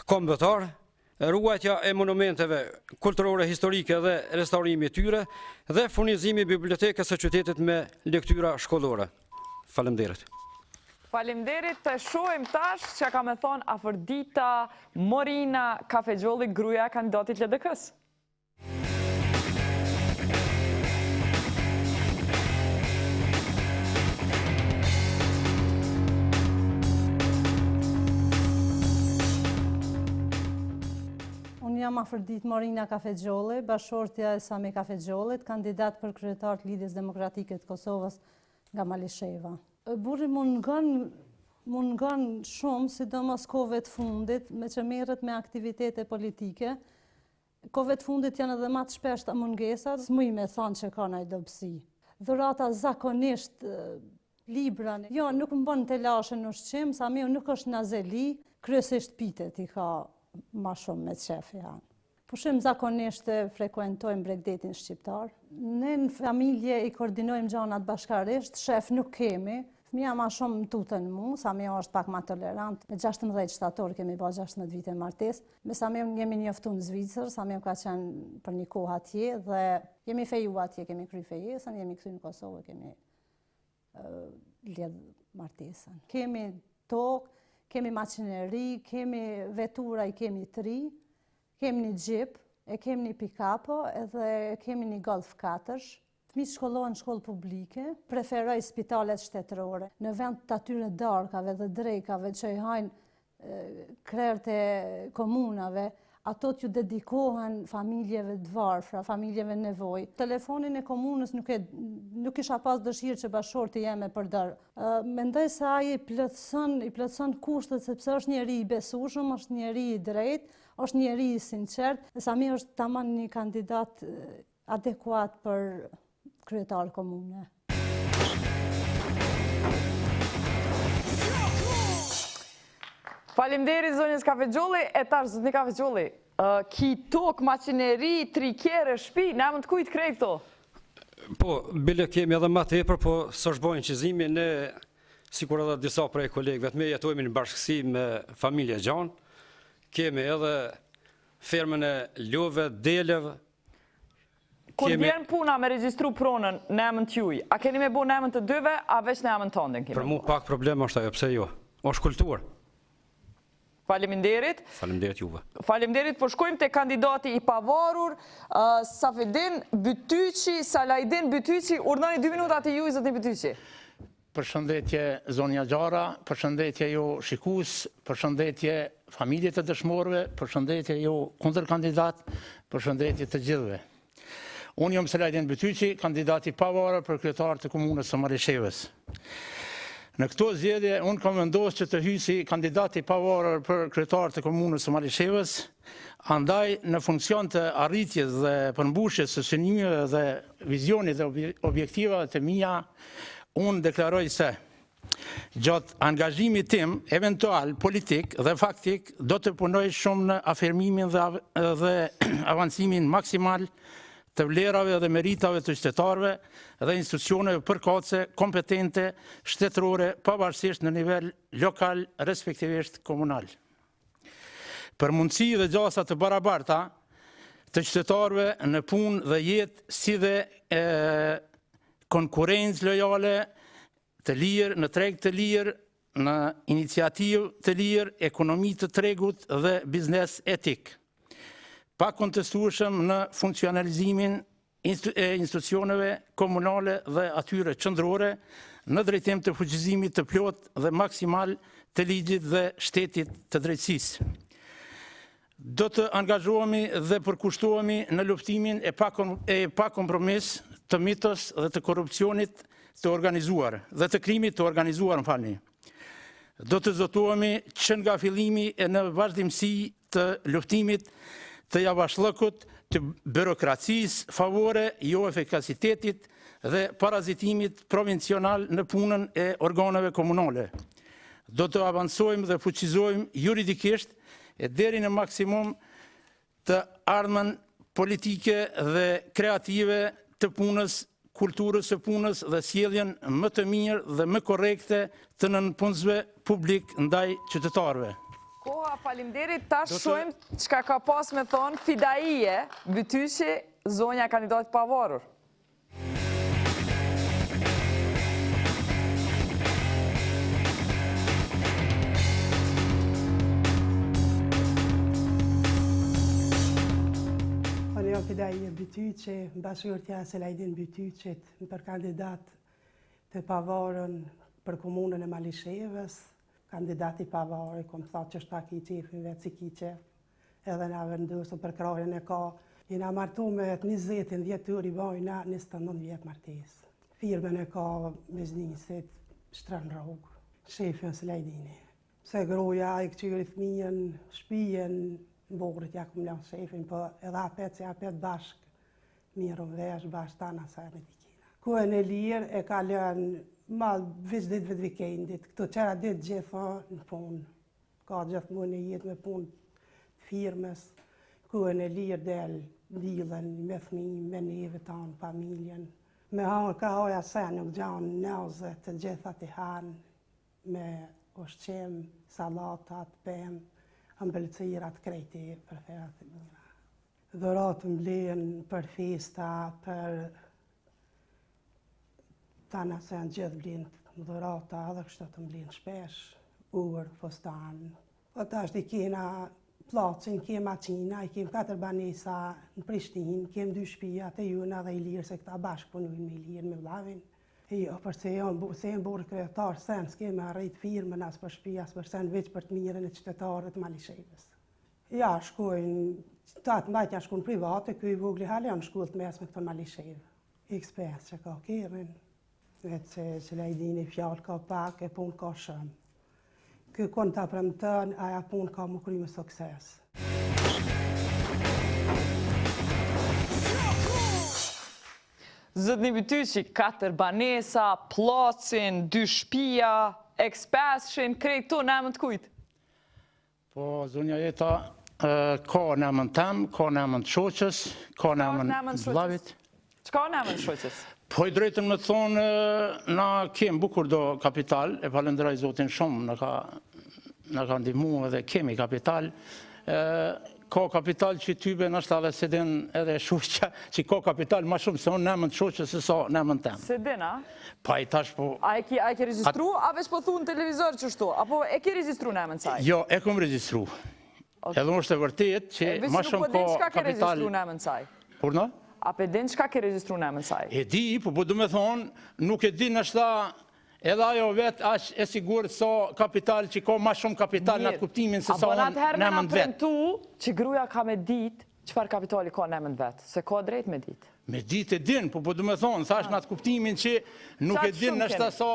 kombëtar, ruajtja e monumenteve kulturore historike dhe restaurimi i tyre dhe furnizimi i bibliotekës së qytetit me lektyra shkollore. Faleminderit. Faleminderit, të shohim tash që ka me thonë Afërdita Morina Kafexholli, gruaja e kandidatit LDK-s. Unë jam Afërdita Morina Kafexholli, bashortja e Sami Kafexhollit, kandidat për kryetar të Lidhjes Demokratike të Kosovës nga Malisheva. Burri mungon shumë, sidomos kohëve të fundit, me që merret me aktivitete politike. Kohëve të fundit janë edhe më të shpeshta mungesat, s'muj me thonë që ka ndonjë dobësi. Dhurata zakonisht, libra, jo, nuk më bën të lashën në ushqim, Samiu nuk është nazeli, kryesisht pitet i ka ma shumë me qef janë. Pushim zakonisht frekuentojmë Bregdetin shqiptar. Ne në familje i koordinojmë gjanat bashkarisht, shef nuk kemi. Fëmija ma shumë më tutën mu, Samia është pak ma tolerant. Me 16 shtator kemi ba 16 vite martes. Me Samia jemi njoftu në Zvicër, Samia ka qenë për një kohë atje dhe jemi feju atje, kemi kry fejesën, jemi këthy në Kosovë, kemi lidh martesën. Kemi tokë, kemi makineri, kemi vetura, i kemi 3, kemi një gjip, e kemi një pick-up edhe kemi një Golf 4. Fëmijët shkollohen në shkollë publike, preferoj spitalet shtetërore. Në vend të atyre darkave dhe drekave që i hajnë krerët e komunave, ato t'ju dedikohen familjeve të varfra, familjeve nevoj. Telefonin e komunës nuk isha pas dëshirë që bashkëshorti jeme përdor. Mendoj se ai i plotëson kushtet sepse është njeri i besueshëm, është njeri i drejtë, është njeri i sinqert. Sami është tamam një kandidat adekuat për kryetar komune. Faleminderit zonjës Kafexholli, e tash zotni Kafexholli, ki tokë, makineri, 3 kere, shtëpi, na mund të kujt krejt këto? Po, bile kemi edhe ma tepër, po së shbojnë qizimi, ne, si kur edhe disa prej kolegëve të me jetojmë në bashkësi me familje gjanë, kemi edhe fermën e love, deleve. Kur vjen puna me regjistru pronën në emën t'juj, a keni me bo në emën të dyve, a veç në emën tonë? Për mu pak problem është ajo, pse jo? Është kulturë. Faleminderit. Faleminderit juve. Faleminderit, po shkojmë të kandidati i pavarur, Safedin Bytyqi, Salajdin Bytyqi, urdhoni 2 minuta të juj, zotni Bytyqi. Përshëndetje zonja Gjara, përshëndetje ju shikus, përshëndetje familje të dëshmorëve, përshëndetje ju kundërkandidat, përshëndetje të gjithëve. Unë jam Salajdin Bytyqi, kandidati pavarur për kryetar të komunës së Malishevës. Në këto zgjedhje, unë kam vendosur që të hyj si kandidati pavarur për kryetar të komunës së Malishevës, andaj në funksion të arritjes dhe përmbushjes së synimeve dhe vizionit dhe objektivave të mia, unë deklaroj se gjatë angazhimit tim eventual politik dhe faktik do të punoj shumë në afirmimin dhe avancimin maksimal të vlerave dhe meritave të qytetarëve dhe institucioneve përkatëse, kompetente, shtetërore, pavarësisht në nivel lokal, respektivisht komunal. Për mundësi dhe gjasa të barabarta të qytetarëve në punë dhe jetë, si dhe konkurrencë lojale të lirë, në treg të lirë, në iniciativë të lirë, ekonomi të tregut dhe biznes etik. Pa kontestueshëm në funksionalizimin e institucioneve komunale dhe atyre qendrore në drejtim të fuqizimit të plot dhe maksimal të ligjit dhe shtetit të drejtësisë. Do të angazhohemi dhe përkushtohemi në luftimin e pa kompromis të mitos dhe të korrupsionit të organizuar dhe të krimit të organizuar, Do të zotohemi që nga fillimi e në vazhdimsi të luftimit të javashllëkut, të byrokracisë favore, jo efikasitetit dhe parazitimit provincional në punën e organeve komunale. Do të avancojmë dhe fuqizojmë juridikisht e deri në maksimum të ardhmen politike dhe kreative të punës, kulturës së punës dhe sjelljen më të mirë dhe më korrekte të nënpunësve publik ndaj qytetarëve. Koha, faleminderit, tash shojmë çka ka pas me thonë Fidaije Bytyqi, zonja kandidat pavarur. Unë jam Fidaije Bytyqi, bashkëshortja Salajdin Bytyqit, për kandidat të pavarur për komunën e Malishevës. Kandidati pavarur, kom thot që shta ki qefin vetë si ki qef, edhe na vendosur për krahin e ka. Jena martu me 20 vjetur i bajna 29 vjet martes. Firmen e ka biznisit Shtran Rrogë, shefin Salajdini. Se groja i këqyri fëmijën, shpijen, borët ja kum lan shefin, po edhe apet se apet bashk, mirën vesh bashk tana sa me dikina. Kuën e lirë e ka lën ma veç ditëve të vikendit, këto qera ditë gjitha në punë. Ka gjithmonë e jetë me punë firmes, Kuën e lirë del dilën me fëmijë, me neve tanë, familjen. Me ka hoja se nuk gjanë nëzë të gjitha të hanë, me ushqim, salatat, pemë, ëmbëlsirat, krejti për ferat të mira. Dhuratë mblen për festa, për tana se në gjithë mblen dhurata, edhe kështë të mblen shpesh, urë, fustan. O ta është i kena placin, kem maqina, i kem 4 banesa në Prishtinë, kem 2 shtëpia të juna dhe i lirë, se këta bashkë punojnë me lirë, me vllavin. Jo, përse jam borë kryetar, sen s'kem me arrit firmën as për shtëpia, as për sen veç për të mirën e qytetarëve të Malishevës. Ja, shkojnë, tatë mbajtja shkojnë private, këj vogli hale janë shkullë të mes me këto Malishevë. Eksperience që ka kerin, vetë që la i dini fjallë ka pak, e punë ka shumë. Ky kon ta premton, aja punë ka më kry me sukses. Zëdni Bytyqi, 4 banesa, placin, 2 shtëpia, ekspeshin, krejt to në emën të kujt? Po, zonja Jeta, ka në emën tem, ka në emën të shoqës, ka në emën të vllavit. Çka në emën të shoqës? Po i drejtën me thonë, na kem bukur do kapital, e falenderoj Zotin shumë, na ka ndihmu edhe kemi kapital. Ka kapital që tybe nështë edhe se din edhe shoqja, që ka kapital ma shumë se unë në emën të shoqës se sa në emën tem. Se din, a? Pa i tash po... A e ke registru, a veç po thu në televizor që shtu? Apo e ke registru në emën saj? Jo, e kom registru. Edhe është e vërtet që ma shumë ka ka ke kapital... registru në emën saj? Urna? A pe din qka ke registru në emën saj? E di, po du me thonë, nuk e di nështë edhe ajo vetë ashtë e sigurët sa kapital që ka ma shumë kapital në atë kuptimin se sa unë në emën të vetë. Premtu që gruja ka me dit qëfar kapitali ka në emën të vetë, se ka drejt me dit. Me dit e din, po du me thonë, thash në atë kuptimin që nuk e din nështë sa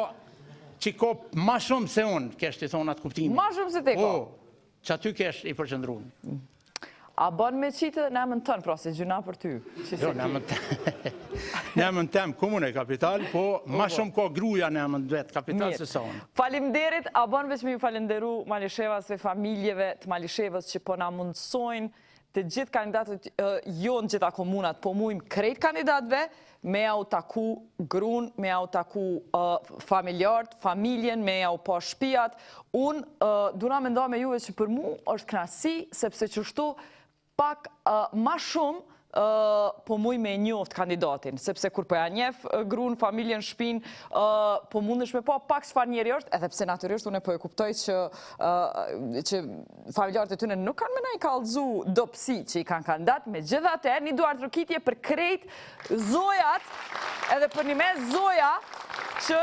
që ka ma shumë se unë, keshtë i thonë atë kuptimin. Ma shumë se te ka? Po, që aty kesh i përqëndrunë. A bon me qitë në emën tënë, pra se gjuna për ty? Jo, në emën tem komune kapital, po ma shumë ka gruja në emën vetë kapital se sa unë. Falimderit, a bon veç me ju falenderu Malishevas dhe familjeve të Malishevës që po na mundësojnë të gjithë kandidatët, jo në gjitha komunat, po mujmë krejt kandidatve, me au taku grun, me au taku familjartë, familjen, me au po shpijat. Unë duna me nda me juve që për mu është knasi, sepse që shtu pak ma shumë po muj me njoft kandidatin, sepse kur po ja njef grun, familjen, shpin, po mundesh me po pak çfarë njeri është, edhe pse natyrisht unë po e kuptoj që familjarët e tyne nuk kanë me na i kallëzu dopsi që i kanë kandidat, me gjithate, një duart rokitje për krejt zojat, edhe për një me zoja, që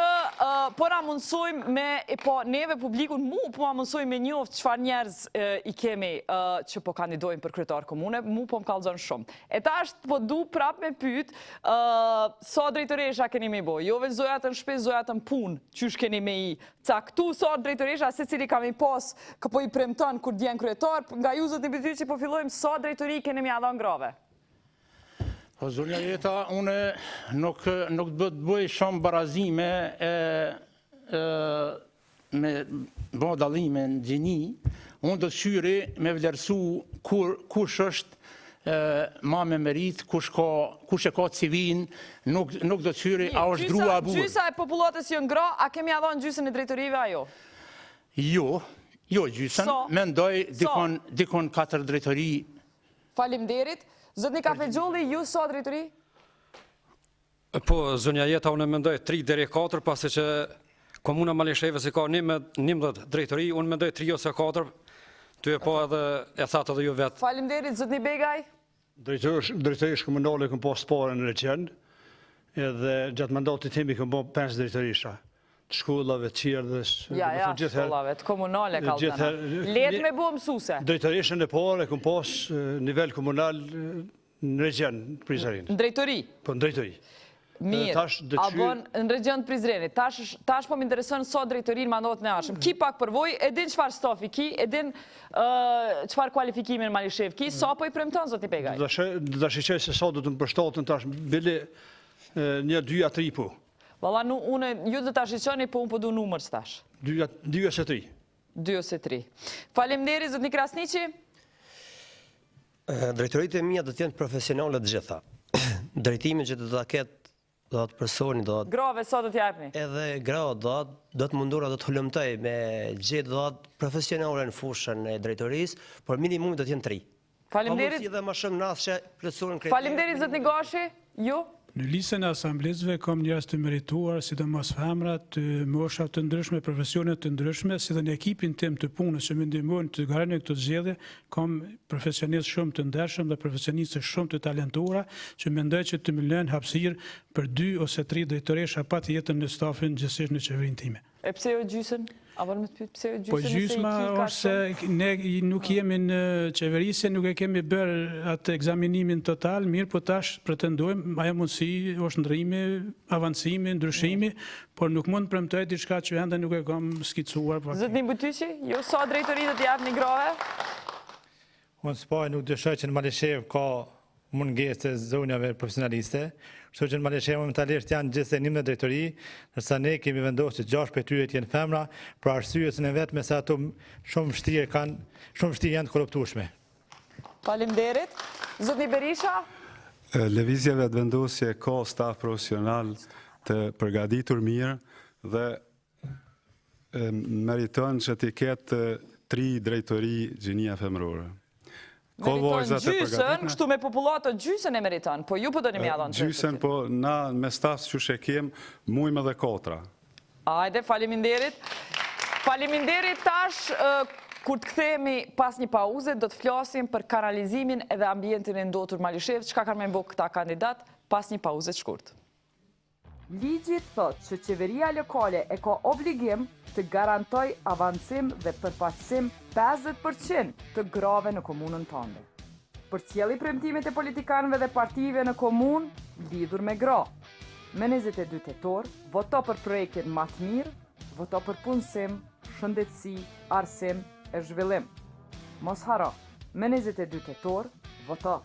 po na mundsojmë me, po neve publikun, mu po ma mundsojmë me njoft çfarë njerëz i kemi që po kandidojnë për kryetar komune, mu po më kallëzon shumë. E ta është po du prap me pyet, sa drejtoresha keni me bo? Jo veç zojat në shpe, zojat në punë, qysh keni me i caktu, sa drejtoresha, se cili kam i pas, këpo i premton kur djen kryetar, nga ju zot një Bytyqi po fillojmë, sa drejtori keni me adhan grave? Po, zonja Jeta, une nuk do të bëj shumë barazime me bo dalime në gjeni, unë do të shyri me vlerësu kush është ma me merit, kush e ka civin, nuk do të shyri a është drua a burë. Gjysa e popullatës jë ngra, a kemi adhan gjysën e drejtorive a jo? Jo gjysën, mendoj dikon 4 drejtori. Falimderit. Zotni Kafexholli, ju sa drejtori? Po, zonja Jeta, unë mendoj 3 deri 4, pasi që komuna Malishevës i ka 11 drejtori, unë mendoj 3 ose 4, ty e po edhe e thatë edhe ju vetë. Falimderit, zotni Begaj? Drejtorish komunale këm po spare në Reqen, edhe gjatë mandatit timi këm po 5 drejtorisha. Të shkollave, të qirdhës. Ja, shkollave, të komunale kalzana. Letë me bo mësuse. Drejtorishën e parë këm pas nivel komunal në Reqen, Prizren. Në drejtori? Po, në drejtori. Mirë, a bon në region të Prizrenit. Tash po më interesën sa drejtorin mandat në ashëm. Ki pak përvoj, edin qëfar stafi ki, edin qëfar kualifikimin në Malishevë ki, sa po i premton, zoti Begaj? Da shiqej se sa do të më përshtatën tash, bili 1-2-3 po. Valla, ju dhe ta shiqoni, po unë po du numër stash. 2 ose 3. 2 ose 3. Falemderi, zotni Krasniqi? Drejtoritë e mia do të jenë profesionale të gjitha. Drejtimin që do ta ketë do të personi do të Grave sa do t'japni? edhe gra do të mundura do të hulumtoj me gjithë do të profesionale në fushën e drejtorisë, por minimumi do të jenë 3. Faleminderit. Dhe më shumë nashe plotësuar kriterin. Faleminderit zotni Gashi. Ju? Në listën e asamblezëve kam njerëz të merituar, sidomos femra të mosha të ndryshme, profesione të ndryshme, si dhe në ekipin tim të punës që më ndihmojnë të garantoj këtë zgjedhje, kam profesionistë shumë të ndershëm dhe profesionistë shumë të talentuara që mendoj që të më lënë hapësirë për 2 ose 3 drejtoresha patjetër në stafin gjithsesi në qeverinë time. E pse jo gjysën? A vërë me të pyet pse jo gjysën? Po gjysma është se ne nuk jemi në qeverisje, nuk e kemi bërë atë ekzaminimin total, mirë po tash pretendojmë, ajo mundësi është ndrimi, avancimi, ndryshimi, por nuk mund të premtoj diçka që ende nuk e kam skicuar. Zotni Butyqi, ju sa drejtori do t'japni grave? Unë s'paj nuk dëshoj që në Malishevë ka mungesë të zonjave profesionaliste, kështu që në Malishevë momentalisht janë gjithse 11 drejtori, ndërsa ne kemi vendosur që 6 prej tyre të jenë femra, për arsye se në vetme se ato shumë vështirë janë të korruptueshme. Faleminderit. Zotni Berisha? Lëvizjeve të vendosje ka staf profesional të përgatitur mirë dhe meriton që t'i ketë 3 drejtori gjinia femërore. Meriton gjysën, kështu me popullatën gjysën e meriton, po ju po do një mjallon që? Gjysën, po na me staf që shekem, mujme dhe 4. Ajde, faleminderit. Faleminderit tash, kur të kthehemi pas një pauze, do të flasim për kanalizimin edhe ambientin e ndotur Malishevë, çka kanë me bëu këta kandidat pas një pauze të shkurtë. Ligji thot që qeveria lokale e ka obligim të garantoj avancim dhe përfaqësim 50% të grave në komunën tënde. Përcjelli premtimet e politikanëve dhe partive në komunë lidhur me gra. Me 22 tetor, voto për projektin më të mirë, voto për punësim, shëndetësi, arsim e zhvillim. Mos haro, me 22 tetor, voto.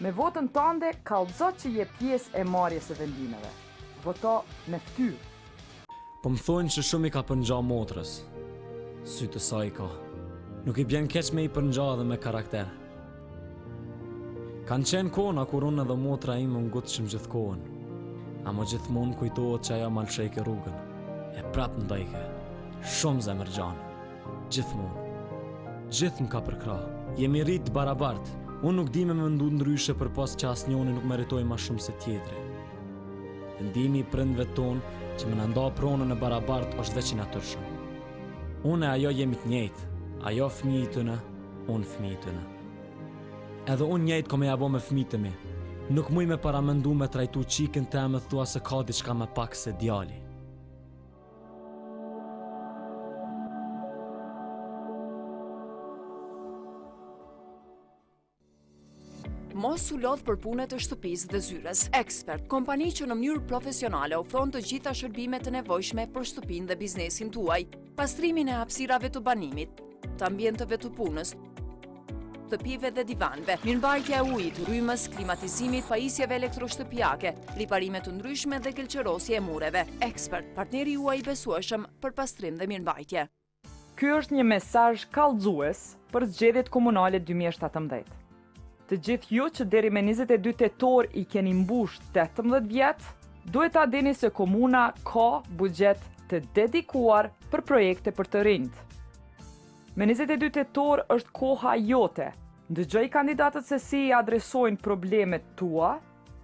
Me votën tënde, kallxo që je pjesë e marrjes së vendimeve. Voto me ftyrë. Po më thonë që shumë i ka përngja motrës. Sy të saj ka. Nuk i bjen keq me i përngja dhe me karakter. Kanë qenë kona kur unë edhe motra ime më ngutëshim gjithë kohën. Amo gjithmonë kujtohet që aja malshejke rrugën. E prap në dajke. Shumë zemër gjanë. Gjithmonë. Gjithë më ka përkra. Jemi rritë barabartë. Unë nuk di me mëndu ndryshe për pas që asë njoni nuk meritoj ma shumë se tjetri. Vendimi i prindve tonë që më nënda pronën e barabartë është veç i natyrshëm. Unë e ajo jemi të njëjtë, ajo fëmijë tënë, unë fëmijë tënë. Edhe unë njëjtë ko me jabo me fëmijët e mi. Nuk muj me paramendu me trajtu qikën të me thua se ka diçka me pak se djali. Mos u lodh për punët e shtëpisë dhe zyres. Expert, kompani që në mënyrë profesionale ofron të gjitha shërbimet të nevojshme për shtëpinë dhe biznesin tuaj, pastrimin e hapësirave të banimit, të ambienteve të punës, të pive dhe divanve, mirëmbajtja e ujit, rrymës, klimatizimit, pajisjeve elektroshtëpiake, riparime të ndryshme dhe keqërosje e mureve. Expert, partneri juaj i besueshëm për pastrim dhe mirëmbajtje. Ky është një mesazh kallëzues për zgjedhjet komunale 2017. Të gjithë ju që deri me 22 tetor i keni mbush 18 vjet, duhet ta dini se komuna ka buxhet të dedikuar për projekte për të rinjt. Me 22 tetor është koha jote. Ndëgjoj kandidatët se si i adresojnë problemet tua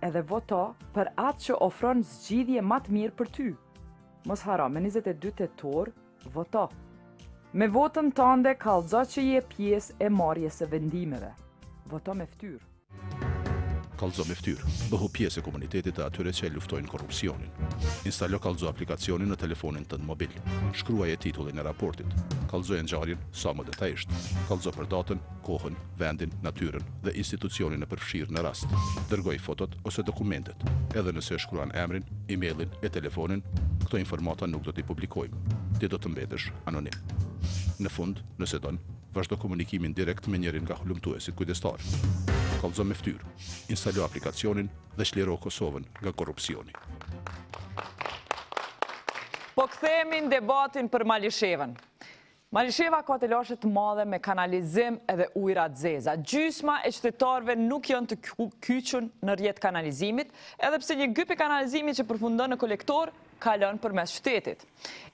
edhe voto për atë që ofron zgjidhje më të mirë për ty. Mos haro, me 22 tetor, voto. Me votën tënde kallxo që je pjesë e marrjes së vendimeve. Voto me ftyrë. Kallxo me ftyrë. Bëhu pjesë e komunitetit të atyre që e luftojnë korrupsionin. Instalo Kallxo aplikacionin në telefonin tënd mobil. Shkruaje titullin e raportit. Kallxoje ngjarjen sa më detajisht. Kallxo për datën, kohën, vendin, natyrën dhe institucionin e përfshirë në rast. Dërgoj fotot ose dokumentet. Edhe nëse e shkruan emrin, emailin e telefonin, këto informata nuk do t'i publikojmë. Ti do të mbetesh anonim. Në fund, nëse don, vazhdo komunikimin direkt me njërin nga hulumtuesit kujdestar. Kallxo me ftyrë. Instalo aplikacionin dhe çliro Kosovën nga korrupsioni. Po kthehemi në debatin për Malishevën. Malisheva ka të lashe të madhe me kanalizim edhe ujra të zeza. Gjysma e qytetarëve nuk janë të kyçur në rrjet kanalizimit, edhe pse një gyp i kanalizimit që përfundon në kolektor kalon përmes qytetit.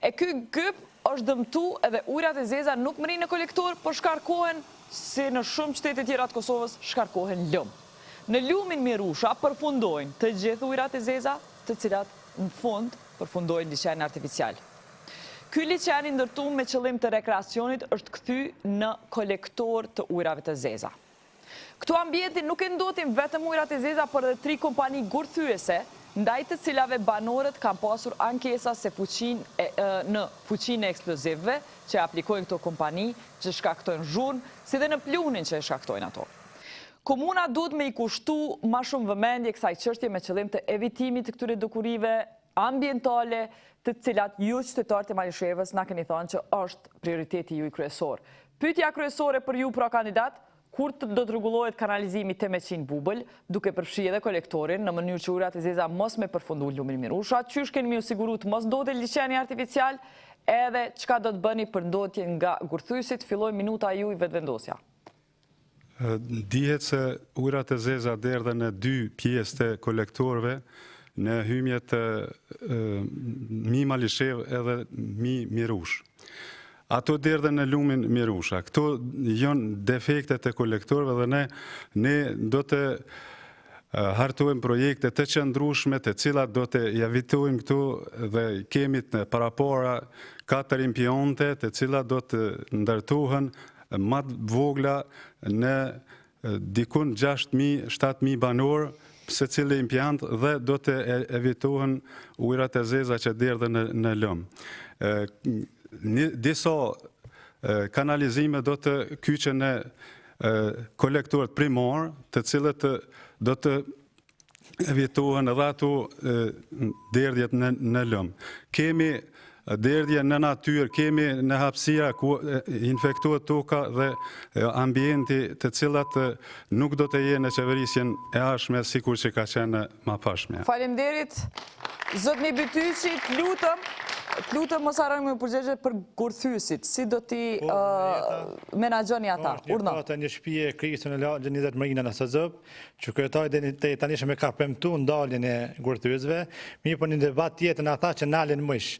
E ky gyp është dëmtu edhe ujrat e zeza nuk mrinë në kolektor, por shkarkohen si në shumë qytete tjera të Kosovës shkarkohen lum. Në lumin Mirusha përfundojnë të gjithë ujrat e zeza, të cilat në fund përfundojnë liçen artificial. Ky liçen i ndërtuar me qëllim të rekreacionit është kthy në kolektor të ujrave të zeza. Këtu ambientin nuk e ndotin vetëm ujrat e zeza, por edhe 3 kompani gurthyese, ndaj të cilave banorët kanë pasur ankesa se në fuqinë e eksplozivëve që aplikojnë këto kompani që shkaktojnë zhurmë, si dhe në pluhunin që e shkaktojnë ato. Komuna duhet me i kushtu ma shumë vëmendje kësaj çështje me qëllim të evitimit të këtyre dukurive ambientale, të cilat ju qytetarët e Malishevës na keni thënë që është prioriteti ju i kryesor. Pyetja kryesore për ju pra kandidat, kur do të rregullohet kanalizimi 800 bubël, duke përfshi edhe kolektorin në mënyrë që ujrat e zeza mos me përfundu lumin Mirusha, qysh keni mi u siguru të mos ndodhe liçeni artificial, edhe çka do të bëni për ndotje nga gurthysit, filloj minuta ju i vetvendosja. Dihet se ujrat e zeza derdhen në 2 pjesë të kolektorëve, në hymjet mi Malishevë edhe mi Mirush. Ato derdhen në lumin Mirusha. Këto janë defektet e kolektorëve dhe ne do të hartojmë projekte të qëndrueshme të cilat do të evitojmë këtu dhe kemi parapara 4 impionte të cilat do të ndërtohen më të vogla në dikun 6.000-7.000 banor se cili impjant dhe do të evitohen ujrat e zeza që derdhen në lum. Disa kanalizime do të kyçen në kolektorët primar, të cilët do të evitohen edhe ato derdhjet në lum. Kemi derdhje në natyrë, kemi në hapësira ku infektohet toka dhe ambienti të cilat nuk do të jenë në qeverisjen e ardhshme sikur që ka qenë më pashme. Faleminderit. Zotni Bytyqi, të lutëm mos harroni me përgjigje për gurthysit. Si do t'i menaxhoni ata? Urdhno. Ka një shtëpi e krisur në lagjën 20 Marina në SZP, që kryetari deri tani më ka premtuar ndaljen e gurthysve, mirë po një debat tjetër në ata që nalen mysh.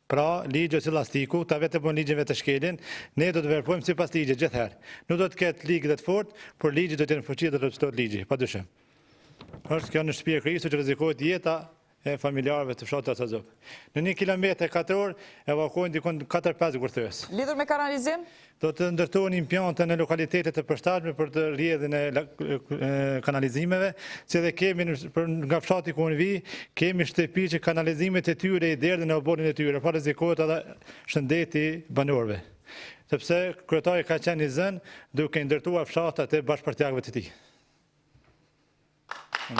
Pra, ligje si elastiku, ta vetë po ligjeve të shkelin, ne do të veprojmë sipas ligjit gjithherë. Nuk do të ketë ligj dhe të fortë, por ligji do të jenë fuqi dhe do të respektohet ligji, padyshim. Është kjo në shtëpi e krisur që rrezikohet jeta e familjarëve të fshatit të SZP. Në 1 kilometër katror evakuojnë dikon 4-5 gurthyes. Lidhur me kanalizim? Do të ndërtohen impjante në lokalitetet të përshtatshme për të rrjedhjen e kanalizimeve, si dhe kemi nga fshati ku unë vi, kemi shtëpi që kanalizimet e tyre i derdhin në oborrin e tyre, pa rrezikohet edhe shëndeti banorëve. Sepse kryetari ka qenë i zënë duke ndërtuar fshatat e bashkëpartiakëve të tij.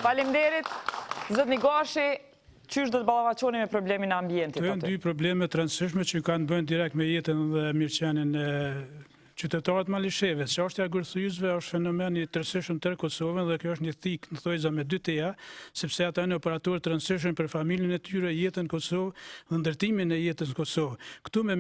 Faleminderit. Zotni Gashi, qysh do të ballafaqoni me problemin e ambientit? Të janë 2 probleme të rëndësishme që kanë bënë direkt me jetën dhe mirëqenien e qytetarët Malishevës. Çështja e gurthyesve është fenomen i tërësishëm tërë Kosovën dhe kjo është një thik në thojza me 2 teja, sepse ata janë operatorë të rëndësishëm për familjen e tyre, jetën në Kosovë dhe ndërtimin e jetës në Kosovë. Këtu me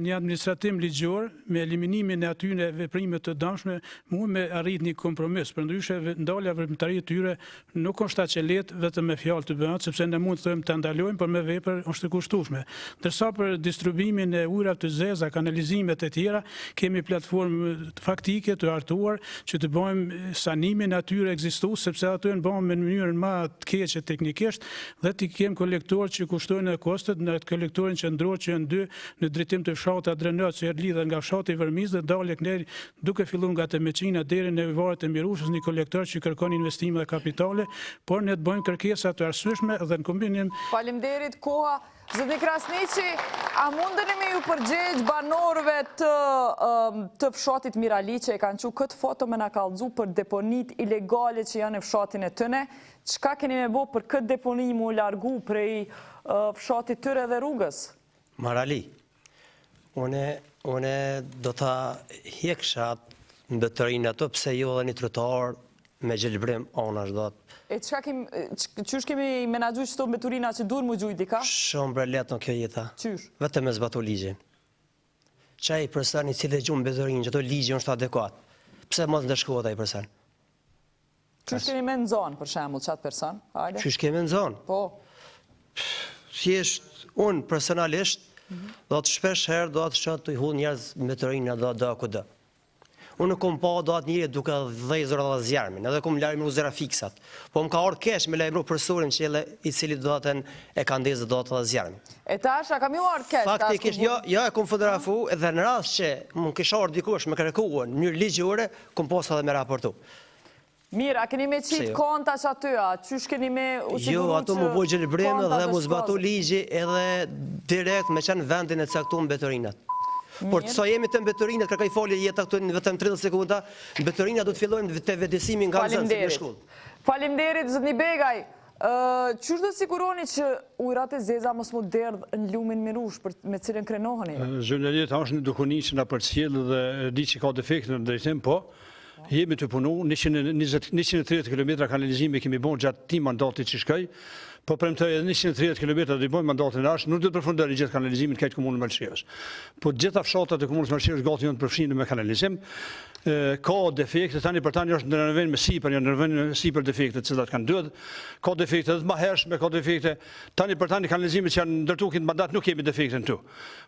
një administratim ligjor, me eliminimin e atyre veprime të dëmshme, mund me arrit një kompromis. Përndryshe ndalja veprimtarie të tyre nuk është aq e lehtë vetëm me fjalë të bëhet, sepse ne mund të thojmë ta ndalojmë, por me vepër është e kushtueshme. Ndërsa për distribuimin e ujrave të zeza, kanalizimet e tjera, kemi platformë faktike të hartuar që të bëjmë sanimin atyre ekzistues, sepse ato janë bërë në mënyrën më të keqe teknikisht dhe të kem kolektor që kushtojnë kostet në kolektorin qendror që janë 2 në drejtim të fshatit Adrenat që lidhen nga fshati Vërmis dhe dalë këneri duke filluar nga Temeçina deri në varret e Mirushës, një kolektor që kërkon investime dhe kapitale, por ne të bëjmë kërkesa të arsyeshme dhe në kombinim. Faleminderit, koha. Zotni Krasniqi, a mundeni me ju përgjigj banorëve të fshatit Mirali që e kanë qenë këtë foto me na kallëzu për deponit ilegale që janë në fshatin e tyre? Çka keni me bë për këtë deponi mu largu prej fshatit tyre dhe rrugës? Marali, une do ta hiksha në betërinë ato pse jo dhe një trotuar me gjelbrim anash do të. E qysh kemi menaxhuar çto mbeturina që duhen më gjujt dika? Shumë bre letë në kjo jeta. Qysh? Vetëm me zbatu ligjin. Qaj person i cili gjumë Betorinë, që ato ligji është adekuat. Pse mos ndëshkohet ai person? Qysh keni me nëzonë, për shembull, qatë person? Qysh kemi nëzonë? Po. Thjesht, unë personalisht, do të shpesh herë do të shoh të i hull njerëz Betorinë do kudo. Unë kom pa do atë njëri duke dhezur edhe zjarmin, edhe kom lajmëru zera fiksat. Po më ka orë kesh me lajmëru profesorin që i cili do atën e ka ndezë do atë edhe zjarmin. E tash, a kam ju orë kesh? Faktikisht, jo e kom fotografu, edhe në rast që më kisha orë dikush me kërkuën në mënyrë ligjore, kom pas edhe me raportu. Mirë, a keni me qitë konta që atyja? Qysh keni me usiguru që... Jo, ato më bojë gjelbrimë dhe mu zbatu ligji edhe direkt me qenë vendin e caktuar në Betorinat. Por të sa jemi të Betorinat, kërkaj folje jeta këtu në vetëm 30 sekunda, në Betorinat do të fillojmë të vedesimi nga nxënësit në shkollë. Faleminderit, zotni Begaj. Qysh do siguroni që ujrat e zeza mos mu derdhë në lumin mirush me cilën krenoheni? Zgjedhjet është një dukoni që na përcjell dhe di që ka defekte në drejtim, po jemi të punu, 130 km kanalizimi kemi bon gjatë ti mandatit që shkaj, po premtoj edhe 130 km do i bojmë mandatin e ashtë, nuk do të përfundoni gjithë kanalizimin të këtë komunën Malishevës. Po gjitha fshatat e komunës Malishevës gati janë të përfshirë me kanalizim, ka defekte, tani për tani është ndërvend me sipër, janë ndërvend me sipër defekte të cilat kanë ndodhur, ka defekte edhe të mahershme, ka defekte, tani për tani kanalizimit që janë ndërtuar këtë mandat nuk kemi defekte këtu.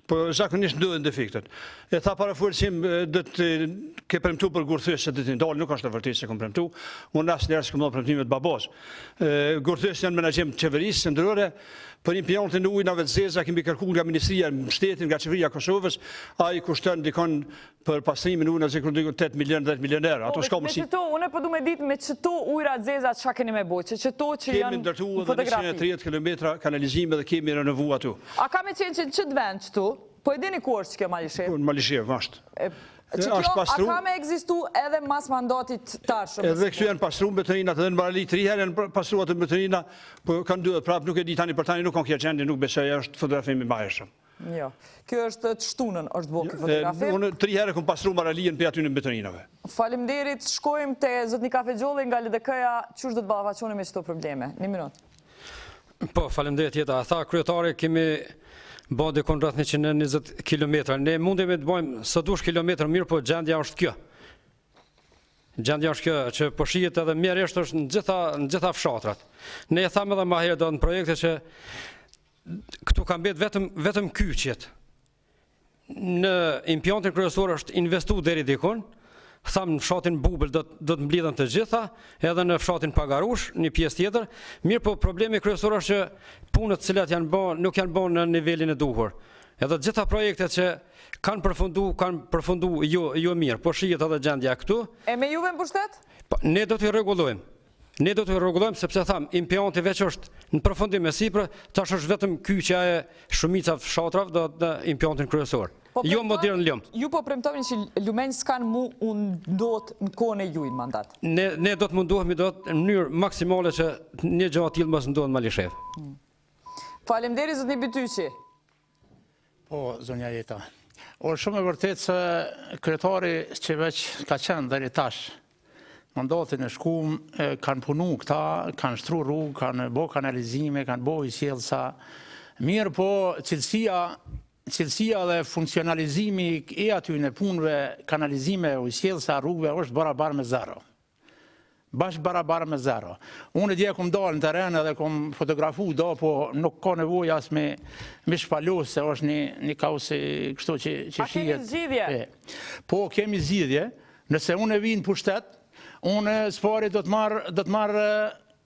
Po zakonisht ndodhen defektet. E tha paraforcim do të ke premtuar për Gurthys se do të ndalë, nuk është e vërtetë se kam premtuar. Unë asnjëherë s'kam dhënë premtime të babas. Gurthys janë menaxhim të qeverisë ndërore, për implantin e ujrave të zeza kemi kërkuar nga Ministria e Shtetit, nga Qeveria e Kosovës, ai kushton dikon për pastrimin e ujrave të 8 milion, 10 milion euro. Ato s'ka mundësi. Unë po du me ditë me çto ujra të zeza çka keni me bojë, çto që janë kemi ndërtuar edhe 130 km kanalizime dhe kemi renovuar aty. A ka me qenë që në ç't vend këtu? Po e dini ku është kjo Malishevë? Në Malishevë është. A ka me egzistu edhe mas mandatit tashëm? Edhe këtu janë pastruar Betorinat, edhe në Barali 3 herë janë pastruar të Betorinat, po kanë ndodhur prapë, nuk e di tani për tani nuk kanë kjo gjendje, nuk besoj është fotografimi më hershëm. Jo. Kjo është të shtunën është bërë kjo fotografi. Unë 3 herë kam pastruar Baralin për aty në Betorinave. Faleminderit, shkojmë te zotni Kafexholli nga LDK-ja, çush do të ballafaqoni me çto probleme. Një minutë. Po, faleminderit jeta. Tha kryetari kemi bërë dikon rreth 120 km. Ne mundemi të bëjmë së dush kilometër mirë, po gjendja është kjo. Gjendja është kjo që po shihet edhe mjerisht është në gjitha fshatrat. Ne e thamë edhe më herë do në projekte që këtu ka mbet vetëm kyçjet. Në implantin kryesor është investuar deri dikon. Thamë në fshatin Bubël do të mblidhen të gjitha, edhe në fshatin Pagarush, një pjesë tjetër. Mirë, po problemi kryesor është që punët cilat nuk janë bën në nivelin e duhur. Edhe të gjitha projektet që kanë përfundu jo mirë, po shihet edhe gjendja këtu. E me juve në pushtet? Ne do të rregullojmë. Ne do të rregullojmë sepse thamë, implanti veç është në përfundim me sipër, tash është vetëm kyçja e shumica fshatrave do në implantin kryesor. Jo modern lum. Ju po premtojnë që lumenj s'kan mu ndot në kohën e juaj mandat. Ne do të munduhemi në mënyrë maksimale që një gjë e tillë mos ndodhë në Malishevë. Faleminderit zotni Bytyqi. Po, zonja Jeta. Është shumë e vërtetë se kryetari që veç ka qenë deri tash mandatin e shkuam, kanë punu këta, kanë shtru rrugë, kanë bo kanalizime, kanë bo ujësjellsa. Mirë po, cilësia dhe funksionalizimi e aty në punëve kanalizime, ujësjellsa, rrugëve është barabar me zero. Bashkë barabar me zero. Unë dje kom dalë në teren edhe kom fotografu do, po nuk ka nevoj as me shpalus, se është një kausi kështu që shijet. A kemi zgjidhje? Po, kemi zgjidhje. Nëse unë e vinë pushtet, unë spari do të marrë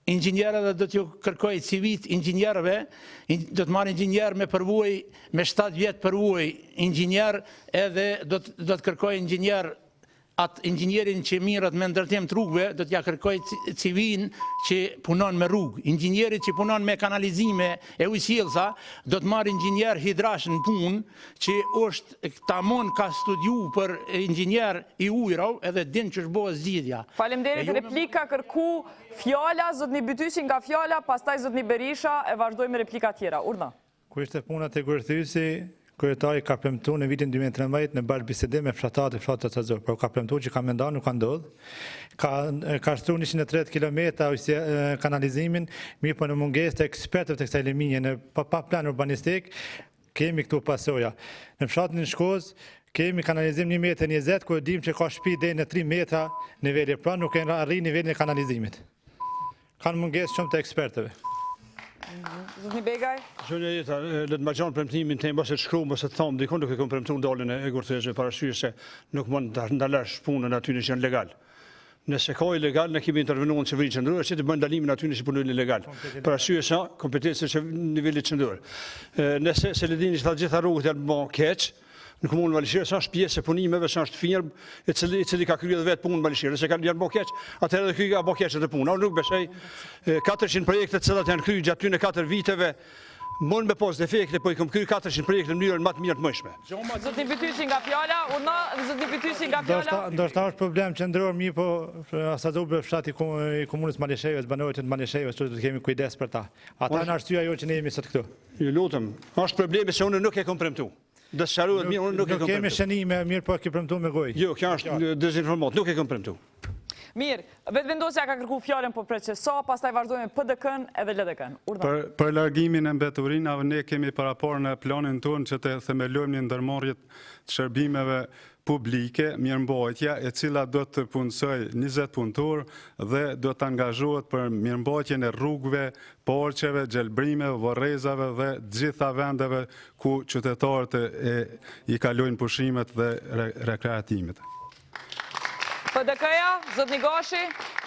inxinjerë dhe do t'ju kërkoj civit inxinjerëve, do të marrë inxinjerë me përvoj, me 7 vjetë përvoj inxinjerë, edhe do të kërkoj inxinjerë, atë inxinjerin që mirët me ndërtim të rrugëve, do t'ja kërkoj civin që punon me rrugë. Inxinjerit që punon me kanalizime e ujësjellsa, do të marrë inxinjer hidrash në punë, që është tamon ka studiu për inxinjer i ujrav, edhe din që është bëhë zgjidhja. Faleminderit, replika kërku fjala, zotni Bytyqi nga fjala, pastaj zotni Berisha, e vazhdoj me replika tjera. Urdhna. Ku ishte puna të Gërthysi, kryetari ka premtuar në vitin 2013 në bashkë bisedim me fshatarët e fshatit të Zor, por ka premtuar që ka menduar nuk ka ndodhur. Ka shtruar 130 km kanalizimin, mirë po në mungesë të ekspertëve të kësaj liminje në pa plan urbanistik, kemi këtu pasoja. Në fshatin e Shkoz Kemi kanalizim 1,20 m, ku dim që ka shtëpi deri në 3 metra niveli, pra nuk e arrin nivelin e kanalizimit. Kanë mungesë shumë të ekspertëve. Zotni Begaj? Zonja Jeta, le të ma gjanë premtimin të mbase të shkruam, mbase të thamë, dikon nuk e kom premtu ndaljen e gurthezve, parasysh se nuk mund të ndalesh punën aty në që janë legal. Nëse ka ilegal, ne kemi intervenuar në qeverinë qendrore që të bëjnë ndalimin aty në që punojnë ilegal. Parasysh sa kompetencë që nivelit qendror. Nëse se le dini që ta gjitha rrugët janë bë keq, në komunën Malishevë është pjesë e punimeve, është firmë i cili ka kryer vetë punën Malishevë. Se kanë bë keq, atëherë edhe ky ka bë keq atë punë. Unë nuk besoj 400 projekte të cilat janë kryer gjaty në 4 viteve. Mund me pos defekte, po i kom kryer 400 projekte në mënyrën më të mirë të mëshme. Zotni Bytysi nga fjala, urna, zotni Bytysi nga fjala. Ndoshta është problem qendror mirë, po asadube fshati i komunës Malishevës, banorët e Malishevës, do të kemi kujdes për ta. Ata janë arsyeja jonë që ne jemi sot këtu. Ju lutem, është problemi se unë nuk e kam premtuar. Dësharohet mirë, unë nuk e kam premtuar. Kemi shënime mirë, po e ke premtuar me gojë. Jo, kjo është dezinformat, nuk e kam premtuar. Mirë, vetëvendosja ka kërku fjallën për preqesa, pastaj vazhdojmë PDK-n edhe LDK-n. Për largimin e mbeturinave, ne kemi parapor në planin tonë që të themelojmë një ndërmarrje të shërbimeve publike, mirëmbajtja, e cila do të punësoj 20 punëtor dhe do të angazhohet për mirëmbajtjen e rrugëve, porçeve, gjelbrimeve, vorrezave dhe gjitha vendeve ku qytetarët i kalojnë pushimet dhe rekreatimet. PDK-ja, zotni Gashi?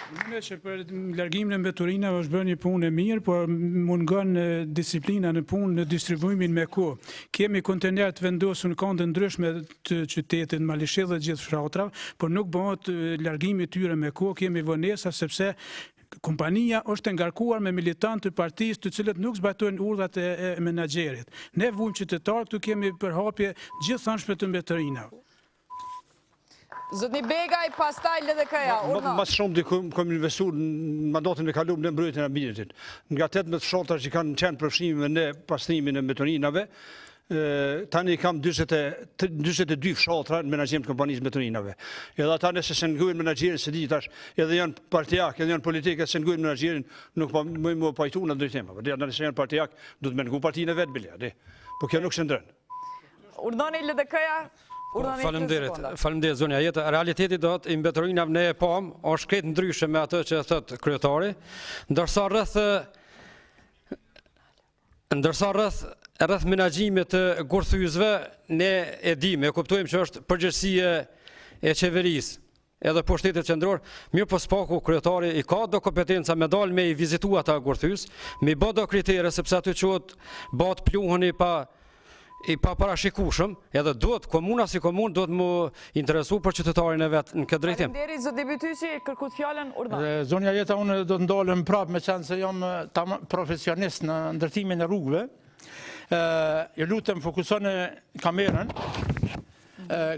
Mune që për largimin e mbeturinave është bërë një punë e mirë, por mungon disiplina në punë në distribuimin me kohë. Kemi kontener të vendosur në kande ndryshme të qytetit Malishevë dhe gjithë fshatra, por nuk bëhet largimi tyre me kohë, kemi vonesa sepse kompania është ngarkuar me militantë të partisë të cilët nuk zbatojnë urdhat e menaxherit. Ne vujmë qytetarë, këtu kemi përhapje gjithanshme të mbeturinave. Zotni Begaj, pastaj LDK-ja, urna. Mas shumë kom investuar në mandatin e kaluar në mbrojtjen e ambientit. Nga 18 fshatra që kanë qenë përfshime në pastrimin e mbeturinave, tani kam 42 fshatra në menaxhim të kompanisë mbeturinave. Edhe ata nëse se ngujnë menaxherin se di tash, edhe janë partijak, edhe janë politike, se ngujnë menaxherin, nuk po më pajtu në drejtim. Por nëse janë partijak, do të më ngu partinë vet bile, po kjo nuk shndron. Urdhoni LDK-ja. Faleminderit zonja Jeta. Realiteti do të mbeturinave ne e pam, është krejt ndryshe me atë që thot kryetari, ndërsa rreth menaxhimit të gurthyesve ne e dimë, e kuptojmë që është përgjegjësia e qeverisë edhe pushtetit qendror, mirë po spaku kryetari i ka do kompetenca me dal me i vizitu ata gurthys, me bë do kritere sepse aty quhet bat pluhuni i pa parashikueshëm, edhe duhet komuna si komunë duhet më interesu për qytetarin e vet në këtë drejtim. Faleminderit zoti Bytysi, kërkut fjalën urdhën. Zonja Jeta, unë do të ndalem prapë me qenë se jam profesionist në ndërtimin e rrugëve. Ju lutem fokusoni kamerën.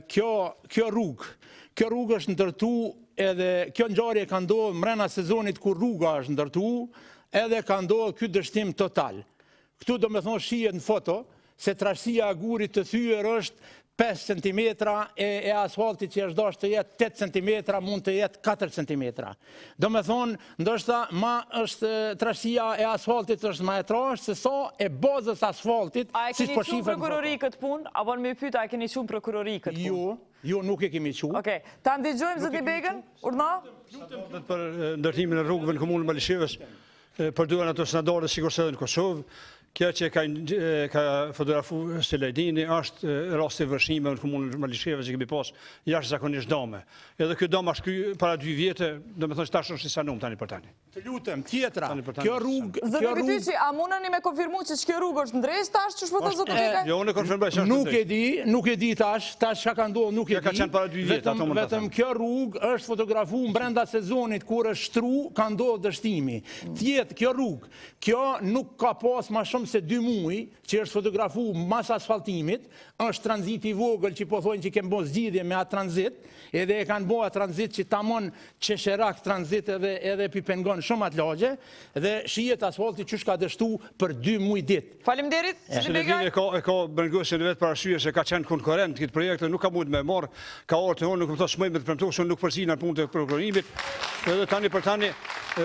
Kjo rrugë është ndërtu edhe kjo ngjarje ka ndodhur mrena sezonit kur rruga është ndërtu, edhe ka ndodhur ky dështim total. Këtu do me thonë shihet në foto se trashësia e gurit të thyer është 5 cm e asfaltit që është dashur të jetë 8 cm, mund të jetë 4 cm. Do me thonë, ndoshta ma është trashësia e asfaltit është ma e trashë se sa e bazës asfaltit, si po shifën. A e keni qumë prokurori këtë punë? Apo në me pyta, a keni qumë prokurori këtë punë? Jo, nuk e kemi qumë. Okej, ta ndigjojmë zoti Begën, urna? Për ndërtimin e rrugëve në komunën Malishevës, përduan ato snadare sikurse edhe në Kosovë. Kjo që ka fotografu Selajdini është rasti vërshime në komunën Malishevë që kemi pas jashtëzakonisht dame. Edhe kjo dame është para 2 vjetë, do me thonë që tash është i sanum tani për tani. Të lutem, tjetra, kjo rrugë... Zoti Bytysi, a mundeni me konfirmu që kjo rrugë është ndres tash që shpëtë zoti Begaj? Jo, unë e konfirmoj që është ndres. Nuk e di tash që ka ndodhur, nuk e di. Ka qenë para 2 vjetë, ato mund të vetëm kjo rrugë është fotografu brenda sezonit kur është shtru, ka ndodhur dështimi. Kjo rrugë, kjo nuk ka pas ma shumë se 2 muaj që është fotografu mas asfaltimit, është tranzit i vogël që po thonë që kemë bo zgjidhje me atë tranzit, edhe e kanë bo atë tranzit që tamon qesherak tranzit edhe pipengon shumë atë lagje, dhe shihet asfalti që shka dështu për 2 muaj dit. Faleminderit, zoti Begaj. E ka bërgësin e vetë parasyje se ka qenë konkurrent këtë projekte, nuk ka mund me marë, ka orë të unë, nuk më thosë shmëjme të premtohë, nuk përsina në punë të prokurimit, edhe tani për tani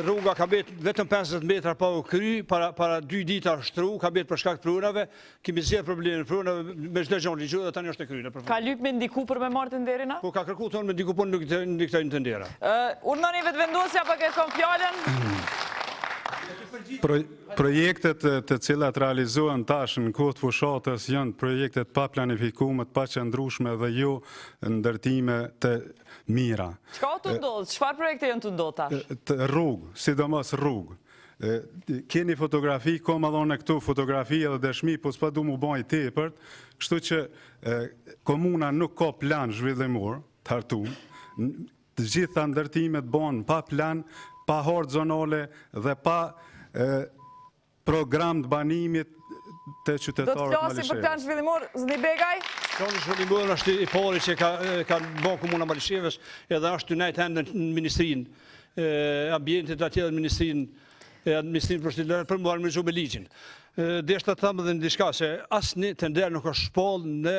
rruga ka betë vetëm 50 metra pa u kry, para 2 dita shtru, rrugë, ka bërë për shkak të prunave, kemi zgjedhur problemin e prunave me çdo gjë ligjore dhe tani është e kryena. Ka lyp me ndiku për me marrë të nderina? Po ka kërkuar tonë me ndiku po nuk ndiktojnë të ndera. Urnoni vetëvendosja për kërkon fjalën. Projektet të cilat realizohen tash në kohë të fushatës janë projektet pa planifikuar, pa qëndrueshme dhe jo ndërtime të mira. Çka të ndodh? Çfarë projekte janë të ndodha tash? Rrugë, sidomos rrugë. Keni fotografi, ka më dhone këtu fotografi edhe dëshmi, po s'pa du mu baj tepërt, kështu që komuna nuk ka plan zhvillimor, të hartum, të gjitha ndërtimet banë pa plan, pa hartë zonale dhe pa program të banimit të qytetarët Malishevës. Do të flasim për plan zhvillimor, Zëni Begaj? Plani zhvillimor është i pari që ka bën Komuna Malishevës, edhe është të nejtë hendë në Ministrinë Ambientit, atje dhe Ministrinë për më harmonizu me ligjin. Deshta të thamë dhe në diçka se asnjë tender nuk është shpallë në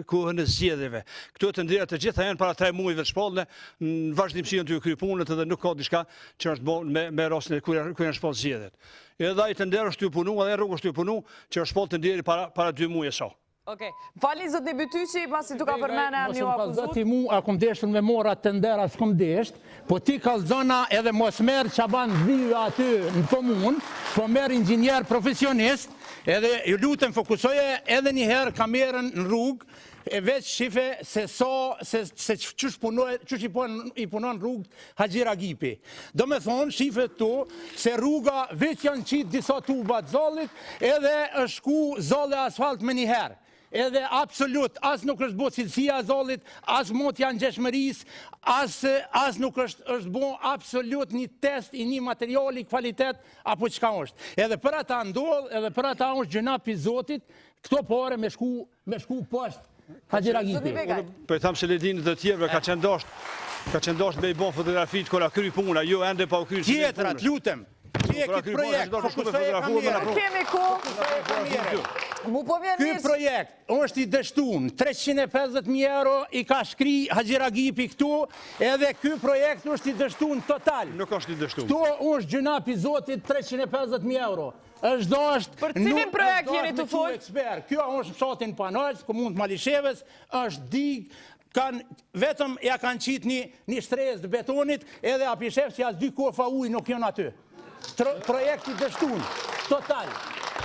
kohën e zgjedhjeve. Këto tendera të gjitha janë para 3 muajve të shpallë, në vazhdimsi janë të kry punët edhe nuk ka diçka që është bën me rastin e kur janë shpallë zgjedhjet. Edhe ai tender është të punu, edhe rrugë është të punu, që është shpallë tenderi para 2 muaje sa. Okej. Falni zotni Bytyqi, pasi tu ka përmene një akuzut. Ti mu a kom deshën me mora tendera s'kom desht, po ti kallxona edhe mos merë që banë dhiju aty në komun, po merë inxhinier profesionist, edhe ju lutem fokusoje edhe njëherë kamerën në rrugë, e veç shife se qësh i punon rrugë Haxhi Ragipi. Do me thonë, shife tu, se rruga veç janë qitë disa tuba të zollit, edhe është ku zolle asfalt me njëherë. Edhe absolut, as nuk është bo cilësia zollit, as motja në gjeshmëris, as nuk është bo absolut një test i një materiali kvalitet, apo qka është. Edhe për ata ndodh, edhe për ata është gjëna për zotit, këto pare me shku poshtë Haxhi Ragipi. Po e thamë se ledinit dhe tjerve ka qëndosht me i bon fotografit kër a kry puna, jo ende pa u kry si me punës. Tjetrat, lutem, që e këtë projekt, fokusoje kamerën. Kemi ku? Ky projekt është i dështun, 350.000 euro i ka shkri Haxhi Ragipi këtu, edhe ky projekt është i dështun total. Nuk është i dështun. Këtu është gjëna për zotit 350.000 euro. Për cilin projekt jeni të folë? Kjo është fshatin Panajs, Komunë të Malishevës, është digë, vetëm ja kanë qitë një shtresë të betonit, edhe apishef që jasë 2 kofa ujë nuk janë aty. Projekti dështun, total.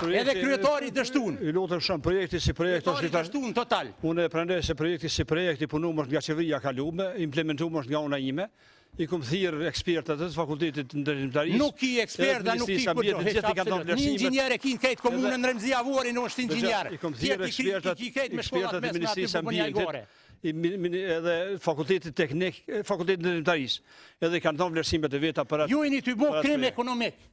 Edhe kryetari dështun. I lutëm shumë, projekti si projekt është dështun, total. Unë e prandaj se projekti si projekt i punum është nga qeveria kalume, implementum është nga una ime, i kom thirë ekspertat të fakultetit në ndërtimtarisë. Nuk ki eksperta, nuk ki këtë. Një inxhinier e kinë kejtë komunën në Remzia Vorin është inxhinier. I kom thirë ekspertat e Ministrisë Ambientit, edhe fakultetit teknik, fakultetit në ndërtimtarisë, edhe i kanë thonë vlerësimet e veta për atë. Ju i një të bo krim ekonomik.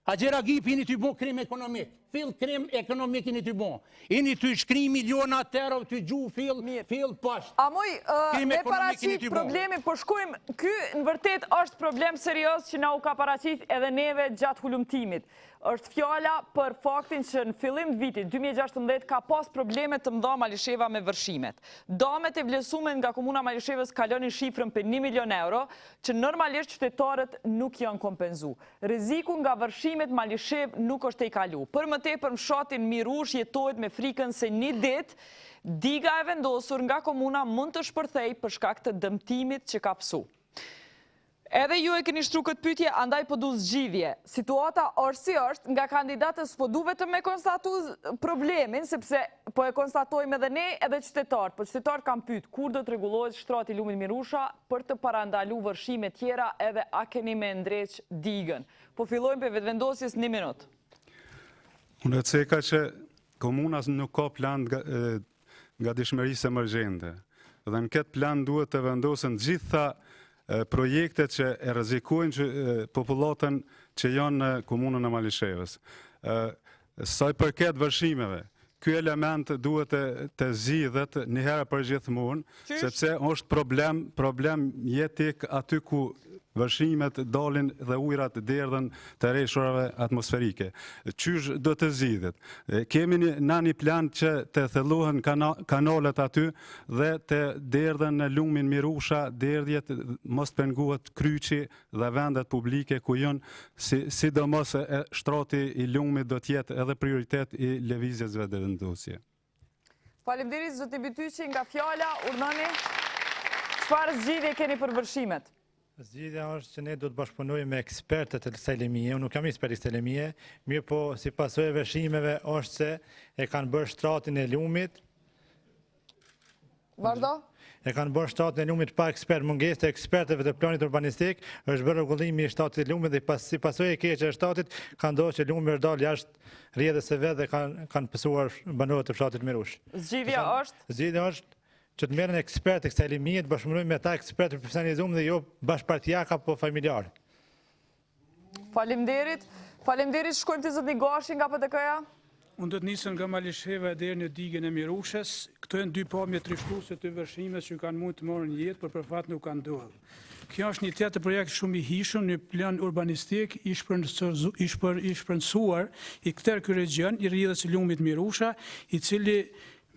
Haxhi Ragipi i një të bo krim ekonomik. Fill krim ekonomik i një të bo. I një të shkri miliona tero të gju fill pasht. A moj, me paracit problemi, po shkojmë, ky në vërtet është problem serios që na u ka paracit edhe neve gjatë hulumtimit. Është fjala për faktin që në fillim të vitit 2016 ka pas probleme të mëdha Malisheva me vërshimet. Damet e vlerësuara nga Komuna Malishevës kalonin shifrën për 1 milion euro, që normalisht qytetarët nuk janë kompenzu. Rreziku nga vërshimet Malishevë nuk është e kalu. Për më tepër mshatin Mirush jetohet me frikën se një ditë diga e vendosur nga komuna mund të shpërthej për shkak të dëmtimit që ka psu. Edhe ju e keni shtru këtë pyetje, andaj po du zgjidhje. Situata është si është, nga kandidatës po du vetëm me konstatu problemin, sepse po e konstatojmë edhe ne edhe qytetarët. Po qytetarët kam pyet, kur do të rregullohet shtrati Lumin Mirusha për të parandalu vërshime tjera edhe a keni me ndreq digën. Po fillojmë për vetëvendosjes 1 minutë. Unë e ceka që komunas nuk ka plan nga dishmërisë emergjente. Dhe në këtë plan duhet të vendosen gjitha projektet që e rrezikojnë që popullatën që janë në komunën e Malishevës. Sa i përket vërshimeve, ky element duhet të zgjidhet një herë për gjithmonë, sepse është problem jetik aty ku vërshimet dalin dhe ujrat derdhen të rreshturave atmosferike. Qysh do të zgjidhet? Kemi një plan që të thellohen kanalet aty dhe të derdhen në lumin Mirusha, Zgjedhjet, mos pengohet Kryqi dhe vendet publike ku janë, sidomos shtrati i lumit do të jetë edhe prioritet i lëvizjeve vendosje. Faleminderit zoti Bytyqi nga fjala, urdhoni. Çfarë zgjidhje keni për vërshimet? Zgjidhja është që ne do të bashkëpunojmë me ekspertët e kësaj lemije. Unë nuk jam ekspert i kësaj lemije, mirë po si pasojë e veshimeve është se e kanë bërë shtratin e lumit. Vazhdo? E kanë bërë shtratin e lumit pa ekspert, mungesë të ekspertëve të planit urbanistik, është bërë rregullimi i shtratit e lumit dhe si pasojë e keqe e shtratit ka ndodhur që lumi është dalë jashtë rrjedhës së vet dhe kanë pësuar banorët e fshatit Mirush. Zgjidhja është? Zgjidhja është që të merren ekspertë e kësaj limije, të bashkëpunojmë me ata ekspertë të profesionalizuar dhe jo bashkëpartiak apo familjar. Faleminderit. Faleminderit, shkojmë te zoti Gashi nga PDK-ja. Unë do të nisem nga Malishevë deri në digën e Mirushës. Këto janë dy pamje trishtuese të vërshimes që kanë mund të marrin jetë, por për fat nuk kanë ndodhur. Kjo është një tjetër projekt shumë i hishëm, një plan urbanistik i shpërndësuar i këtër ky region, i rrjedhës së lumit Mirusha, i cili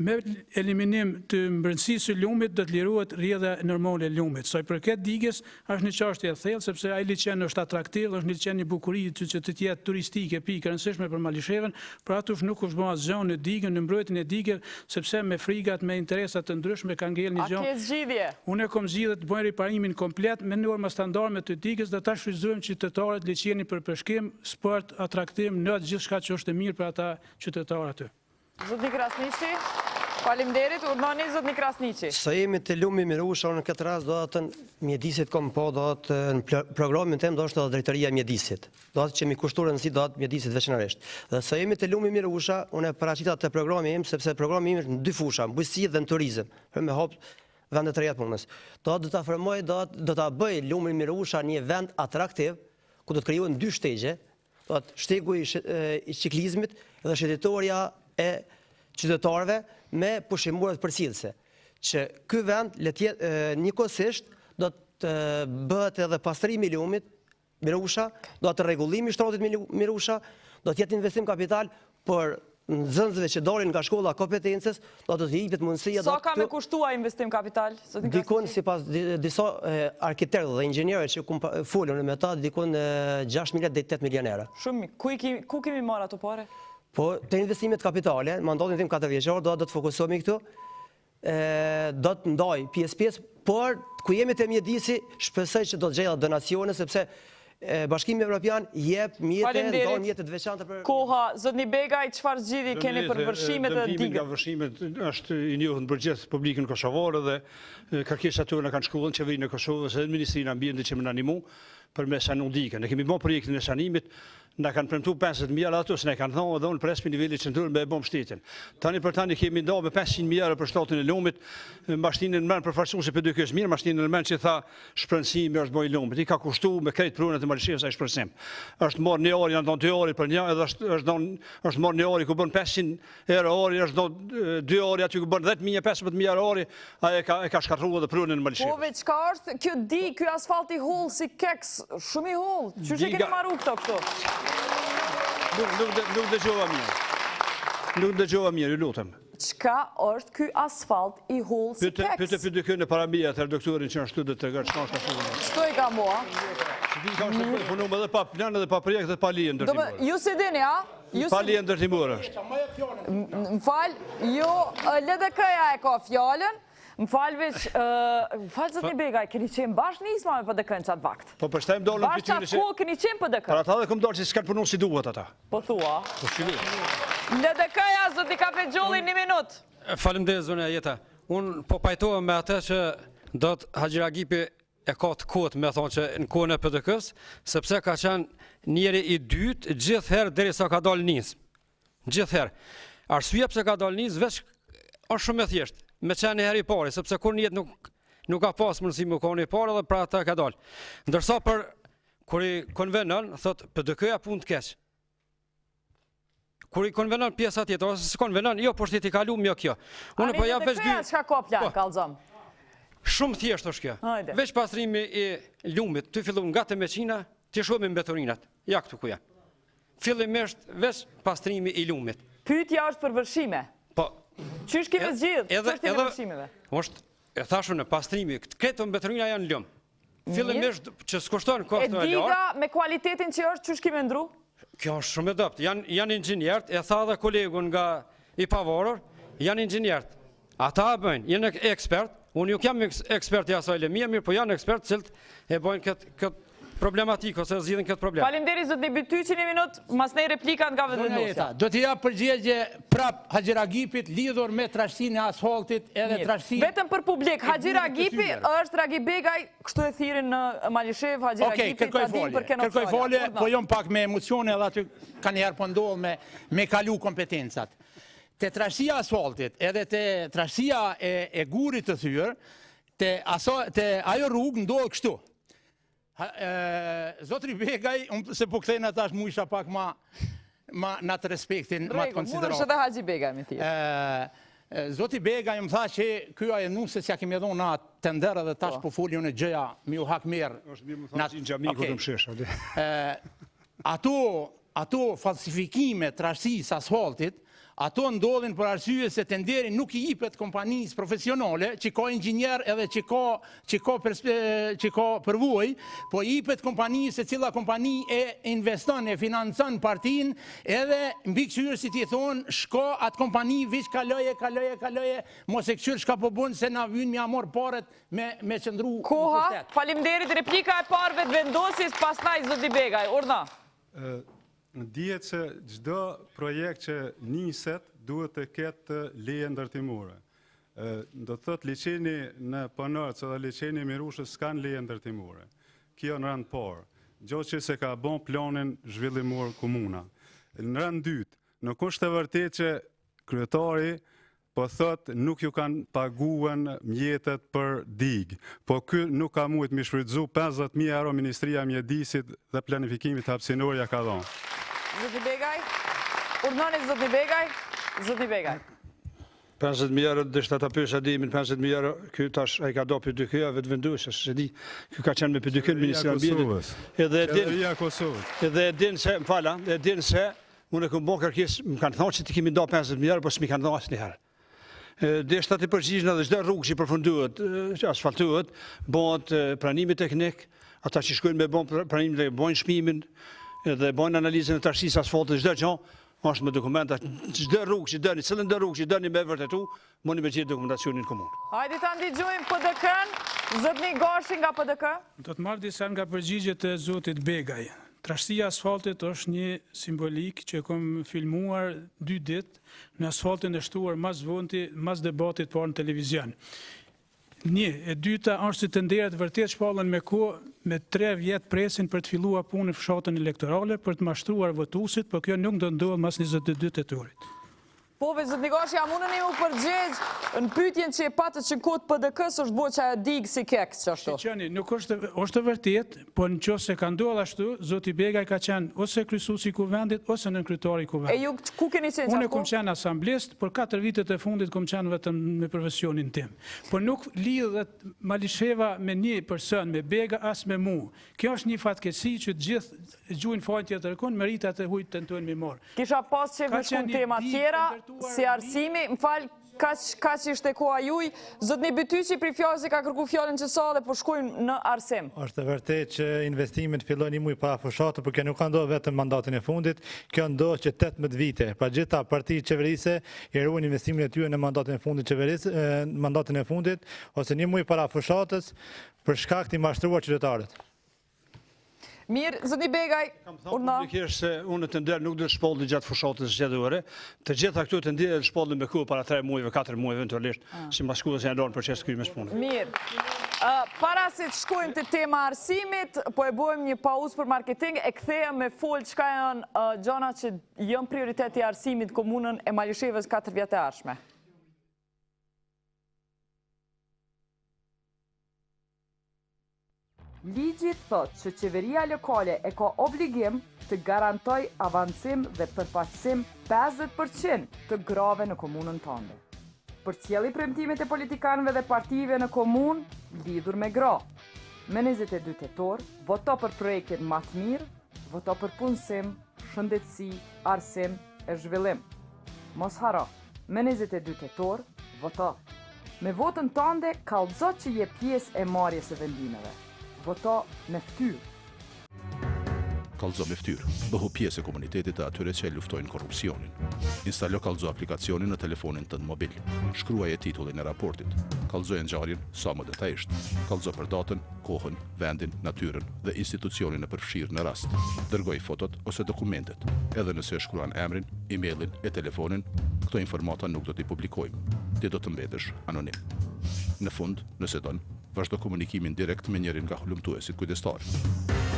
me eliminim të mbrëmësisë së lumit do të lirohet rrjedha normale e lumit. Sa i përket digës, është një çështje e thellë sepse ai liçen është atraktiv, është një liçen i bukurisë që të jetë turistike, pikë rëndësishme për Malishevën, por atush nuk është bërë asgjë në digën, në mbrojtjen e digës, sepse me frigat, me interesa të ndryshme ka ngel një gjë. A ke zgjidhje? Unë kam zgjidhur të bëj riparimin komplet me norma standarde të digës dhe ta shfrytëzojmë qytetarët liçeni për peshkim, sport, atraktiv, në gjithçka që është e mirë për ata qytetarë aty. Zoti Krasniqi, faleminderit, urdhoni zoti Krasniqi. Sa jemi të lumi Mirusha, në këtë rast do të mjedisit kom po, do të në programin tem do është drejtoria e mjedisit. Do të që mi kushtuar rëndësi do të mjedisit veçanërisht. Dhe sa jemi të lumi Mirusha, unë e paraqita të programi im, sepse programi im është në dy fusha, bujqësi dhe në turizëm, për me hop vendet të reja punës. Do të afërmoj, do të bëj lumin Mirusha një vend atraktiv, ku do të krijohen dy shtegje, do të shtegu i ciklizmit dhe shëndetoria e qytetarëve me pushimorët përcjellëse, që ky vend njëkohësisht do të bëhet edhe pastrimi i lumit Mirusha, do të rregullimi i shtratit Mirusha, do të jetë investim kapital për nxënësve që dalin nga shkolla kompetencës, do të jepet mundësia. Sa ka me kushtuar investim kapital? Dikon sipas disa arkitektë dhe inxhinierë që folën me ta, dikon 6 miliard deri 8 milionë euro. Shumë, ku kemi marrë ato pare? Po, të investimet kapitale, mandatin tim 4 vjeçar, do të fokusohemi këtu, do të ndaj pjesë, por ku jemi të mjedisi, shpresoj që do të gjejë donacione, sepse Bashkimi Evropian jep mjete të veçanta për... Koha, zotni Begaj, çfarë zgjidhje keni për vërshimet e digës? Dëmtimi nga vërshimet është i njohur për gjithë publikun kosovare dhe kërkesat tona kanë shkuar në qeverinë e Kosovës dhe në Ministrinë e Ambientit që më na ndihmu përmes digën. Ne kemi bërë projektin e sanimit, na kanë premtuar 50.000 euro ato, se ne kanë thënë edhe unë pres për nivelin qendror me e bëm shtetin. Tani për tani kemi ndarë me 500.000 euro për shtatin e lumit, mashtinën në mend përfaqësuesi për PDK-s mirë, mashtinën në mend që tha shpërndësimi është bëj lumit. I ka kushtuar me krejt prunat e Malishevës ai shpërndësim. Është marrë një orë, janë dhënë 2 orë për një, edhe është marrë një orë ku bën 500 euro orë, është dhënë 2 orë aty ku bën 10.000, 15.000 euro orë, ai e ka shkarruar edhe prunën në Malishevë. Po veç ka është kjo digë, ky asfalt i hull si keks, shumë i hull. Çu që keni marrë këto kështu? Nuk dëgjova mirë. Nuk dëgjova mirë, ju lutem. Çka është ky asfalt i hull si keks? Pyete PDK në para mia atë doktorin që ashtu do të tregon çka është ashtu. Çto i ka mua? Ka është punuar edhe pa plan edhe pa projekt dhe pa lije ndërtimore. Ju se dini, a? Pa lije ndërtimore është. M'fal, jo LDK-ja e ka fjalën. M'fal veç, zotni Begaj, keni qenë bashkë nisma me PDK-n qatë vakt? Po përshtajmë dolën për tyre që... Bashkë keni qenë PDK? Për ata dhe këmë dolë që s'kanë punu si duhet ata. Po thua? Po shilu. LDK-ja, zoti Kafexholli, 1 minutë. Faleminderit zonja Jeta. Unë po pajtohem me atë që do të Haxhi Agipi e ka të kotë me thonë që në kohën e PDK-s, sepse ka qenë njeri i dytë gjithherë derisa ka dalë nismë. Gjithherë. Arsyeja pse ka dalë nismë veç është shumë e thjeshtë. Me qenë herë i pari, sepse kur njëtë nuk ka pas mundësi më kohën i parë dhe pra ata ka dalë. Ndërsa për kur i konvenon, thot PDK-ja punë të keq. Kur i konvenon pjesa tjetër, ose si konvenon, jo, po shteti kalu, jo kjo. Ani PDK-ja çka ka plan, kallxom? Shumë thjesht është kjo. Hajde. Veç pastrimi i lumit, ty fillon nga të meqina, ti shohim mbetorinat. Ja këtu ku janë. Fillimisht veç pastrimi i lumit. Pyetja është për vërshime. Po. Qysh kemi zgjidhur çështjen e vërshimeve? Është, e thashun në pastrimi, këto mbetorina janë lum. Fillimisht që s'kushton kohë të lartë. E diga me kualitetin që është, çysh kemi ndru? Kjo është shumë e dobët. Janë inxhinierët, e tha dhe kolegu nga i pavarur, janë inxhinierët. Ata bëjnë, janë ekspert. Unë nuk jam ekspert i asaj lëmia, mirë, po janë ekspert cilët e bëjnë këtë problematikë ose zgjidhin këtë problem. Faleminderit zotni Bytyçi, një minutë, mas nej replika nga vetëvendosja. Do t'i jap përgjigje prap Haxhi Ragipit lidhur me trashësinë e asfaltit edhe trashësinë. Vetëm për publik, Haxhi Ragipi është Ragi Begaj, kështu e thirrin në Malishevë, Haxhi Ragipi ta din për këno. Kërkoj folje, po jam pak me emocione edhe aty kanë herë po ndodh me kalu kompetencat. Te trashësia e asfaltit edhe te trashësia e gurit të thyrë, te ajo rrugë ndodh kështu. Zotri Begaj, se po kthejnë ata është mujsha pak ma në të respektin, ma të konsiderat. Mërë është edhe Haxhi Begaj me tjerë. Zotri Begaj më tha që kjo e nuse s'ja kemi edhon na tender edhe tash po folju në gjëja mi u hak merë. është mi më thamë që në gjami ku të mshesh. Ato falsifikime trashësisë asfaltit, ato ndodhin për arsye se tenderi nuk i jipet kompanisë profesionale, që ka inxhinier edhe që ka përvojë, po i jipet kompanisë se cila kompani e investon, e financon partin, edhe mbi këqyrë si ti thonë, shko atë kompani vish kaloje, mos e këqyrë shka po bunë se na vynë mi amor paret me qëndru. Koha, faleminderit, replika e parë vetëvendosjes, pastaj zoti Begaj, urna. Dihet se çdo projekt që niset duhet të ketë leje ndërtimore. Do të thotë liçeni në Ponarc dhe liçeni Mirushës s'kan leje ndërtimore. Kjo në rand parë, gjë që se ka bën planin zhvillimor komuna. Në rand dytë, nuk është e vërtetë që kryetari po thotë nuk ju kanë paguën mjetet për digë, po ky nuk ka mujt mi shfrytzu 50.000 euro Ministria e Mjedisit dhe Planifikimit Hapësinor ja ka dhënë. Zoti Begaj, urnoni zoti Begaj, zoti Begaj. 50.000 euro dështë ata pyesha dimin 50.000 euro, ky tash ai ka do për dy këja vetëvendosjes, se di, ky ka qenë me për dy kënë Ministri i Ambientit. Edhe e din se, m'fala, e din se unë e kam bën kërkesë, më kanë thënë se ti kemi do 50.000 euro, po s'mi kanë dhënë asnjëherë. Deshta të përgjigjnë edhe çdo rrugë që përfundohet, që asfaltohet, bëhet pranimi teknik, ata që shkojnë me bën pranimin dhe bojnë shpimin, dhe bojnë analizën e trashësisë asfaltit, çdo gjë është me dokumenta, çdo rrugë që dëni, cilën do rrugë që dëni me vërtetu, mundi me gjetë dokumentacionin komun. Hajde ta ndigjojmë PDK-n, zotni Gashi nga PDK. Do të marr disa nga përgjigjet e zotit Begaj. Trashësia asfaltit është një simbolik që kom filmuar 2 ditë në asfaltin e shtuar mas vonti, mas debatit parë në televizion. E dyta është si tenderet vërtet shpallën me kohë, me 3 vjetë presin për të filluar punë në fshatën elektorale, për të mashtruar votuesit, por kjo nuk do ndodhë mas 22 tetorit. Po, zotni Gashi, a mundeni u përgjigj në pyetjen që e patët që në kohë të PDK-s është bo që ajo digë si kek që ashtu? Shqeni, nuk është vërtet, po në qoftë se ka ndodhur ashtu, zoti Begaj ka qenë ose kryesuesi i kuvendit, ose nënkryetari i kuvendit. E ju ku keni qenë? Unë kom qenë asamblist, por 4 vitet e fundit kom qenë vetëm me profesionin tim. Por nuk lidhet Malisheva me një person, me Bega, as me mu. Kjo është një fatkeqësi që të gjithë gjuajnë fjalë tjetër kon, meritat e hujt tentojnë mi marr. Kisha pas që vëshkun tema tjera, si arsimi, më falë, kaq ishte koha juj, zotni Bytyçi pri fjalës ka kërku fjalën që sa dhe po shkojmë në arsim. Është vërtet që investimet fillojnë një muj para fushatë, por kjo nuk ka ndodhur vetëm mandatin e fundit, kjo ndodh që 18 vite. Pra gjitha partitë qeverise i ruajnë investimin e tyre në mandatin e fundit, ose një muj para fushatës për shkak të mashtruar qytetarët. Mirë, zotni Begaj, urna. Publikisht se unë të ndërë nuk dhe shpolli gjatë fushatës zgjedhore, të gjitha këtu të ndërë shpolli me kohë para 3 muajve, 4 muajve eventualisht, si mbas shkullës janë lorën për qesë kryme shpunë. Mirë. Para se të shkojmë të tema arsimit, po e bojmë një pauzë për marketing, e kthehem me folë çka janë gjëna që janë prioriteti i arsimit komunën e Malishevës 4 vjet e ardhshme. Ligji thot që qeveria lokale e ka obligim të garantoj avancim dhe përfaqësim 50% të grave në komunën tënde. Përcjelli premtimet e politikanëve dhe partive në komunë lidhur me gra. Me 22 tetor, voto për projektin më të mirë, voto për punësim, shëndetësi, arsim e zhvillim. Mos haro, me 22 tetor, voto. Me votën tënde, kallxo që je pjesë e marrjes së vendimeve. Voto me ftyrë. Kallxo me ftyrë. Bëhu pjesë e komunitetit të atyre që luftojnë korrupsionin. Instalo Kallxo aplikacionin në telefonin tënd mobil. Shkruaje titullin e raportit. Kallxoje ngjarjen sa më detajisht. Kallxo për datën, kohën, vendin, natyrën dhe institucionin e përfshirë në rast. Dërgoj fotot ose dokumentet. Edhe nëse e shkruan emrin, emailin e telefonin, këto informata nuk do t'i publikojmë. Ti do të mbetesh anonim. Në fund, nëse don, vazhdo komunikimin direkt me njërin nga hulumtuesit kujdestar.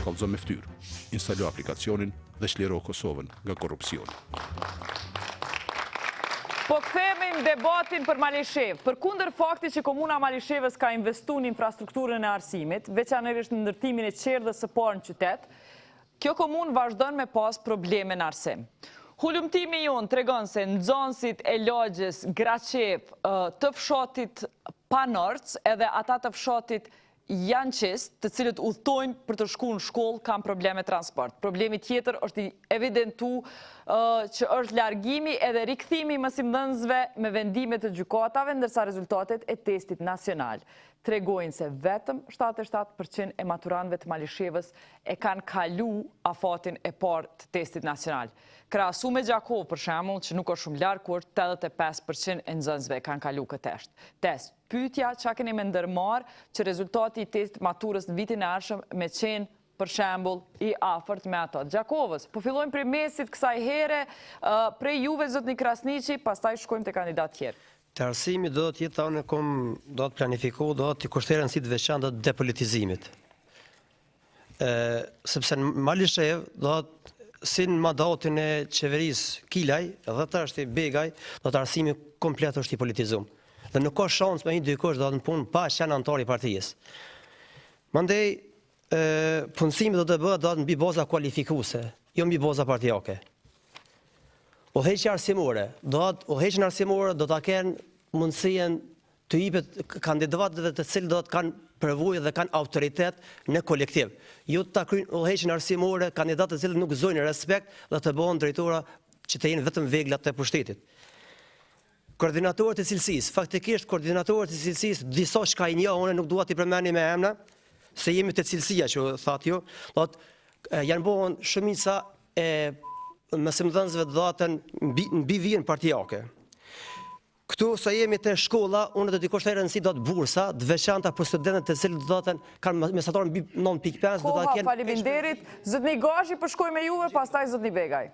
Kallxo me ftyrë. Instalo aplikacionin dhe çliro Kosovën nga korrupsioni. Po kthehemi në debatin për Malishevë. Përkundër faktit që komuna Malishevës ka investuar në infrastrukturën e arsimit, veçanërisht në ndërtimin e qerdhës së parë në qytet, kjo komunë vazhdon me pas probleme në arsim. Hulumtimi jonë tregon se nxënësit e lagjes Graçev të fshatit Panorc edhe ata të fshatit Janqist, të cilët udhtojnë për të shkuar në shkollë, kanë probleme transport. Problemi tjetër është i evidentu që është largimi edhe rikthimi i mësimdhënësve me vendime të gjykatave, ndërsa rezultatet e testit nacional tregojnë se vetëm 77% e maturanëve të Malishevës e kanë kalu afatin e parë të testit nacional. Krahasu me Zgjedhjet, për shembull, që nuk është shumë larg, kur 85% e nxënësve kanë kalu këtë test. Pyetja, çka keni me ndërmarr që rezultati i testit maturës në vitin e ardhshëm me qenë për shembull i afërt me ato Zgjedhjevës. Po fillojmë prej mesit kësaj here, prej juve zotni Krasniqi, pastaj shkojmë te kandidat tjerë. Të arsimi do të jetë tonë do të planifikohu, do të kushterën si të veçantë të depolitizimit. Sepse në Malishevë do të si në mandatin e qeverisë Kilaj dhe të është i Begaj, do të arsimi komplet është i politizuar. Dhe nuk ka shans me një dikush do të në punë pa qenë antar i partijës. Mandej, punësimi do të bëhet do të mbi baza kualifikuese, jo mbi baza partijake. Udhëheqja arsimore, udhëheqjen arsimore do ta kenë mundësien të jepet kandidatëve të cilët do të kanë përvojë dhe kanë autoritet në kolektiv. Jo të kryejnë udhëheqjen arsimore kandidatë të cilët nuk gëzojnë respekt dhe të bëhen drejtora që të jenë vetëm veglat të pushtetit. Koordinatorët e cilësisë, faktikisht koordinatorët e cilësisë disa çka i njoh, unë nuk dua t'i përmendni me emra, se jemi te cilësia që thatë ju, do të janë bëhen shumica e mësimdhënësve datën mbi vijën partijake. Këtu sa jemi te shkolla, unë do t'i kushtoj rëndësi do të bursa, të veçanta për studentët të cilët do të kanë mesatar mbi 9.5, do ta kenë. Faleminderit. Zotni Gashi, po shkoj me juve, pastaj zotni Begaj.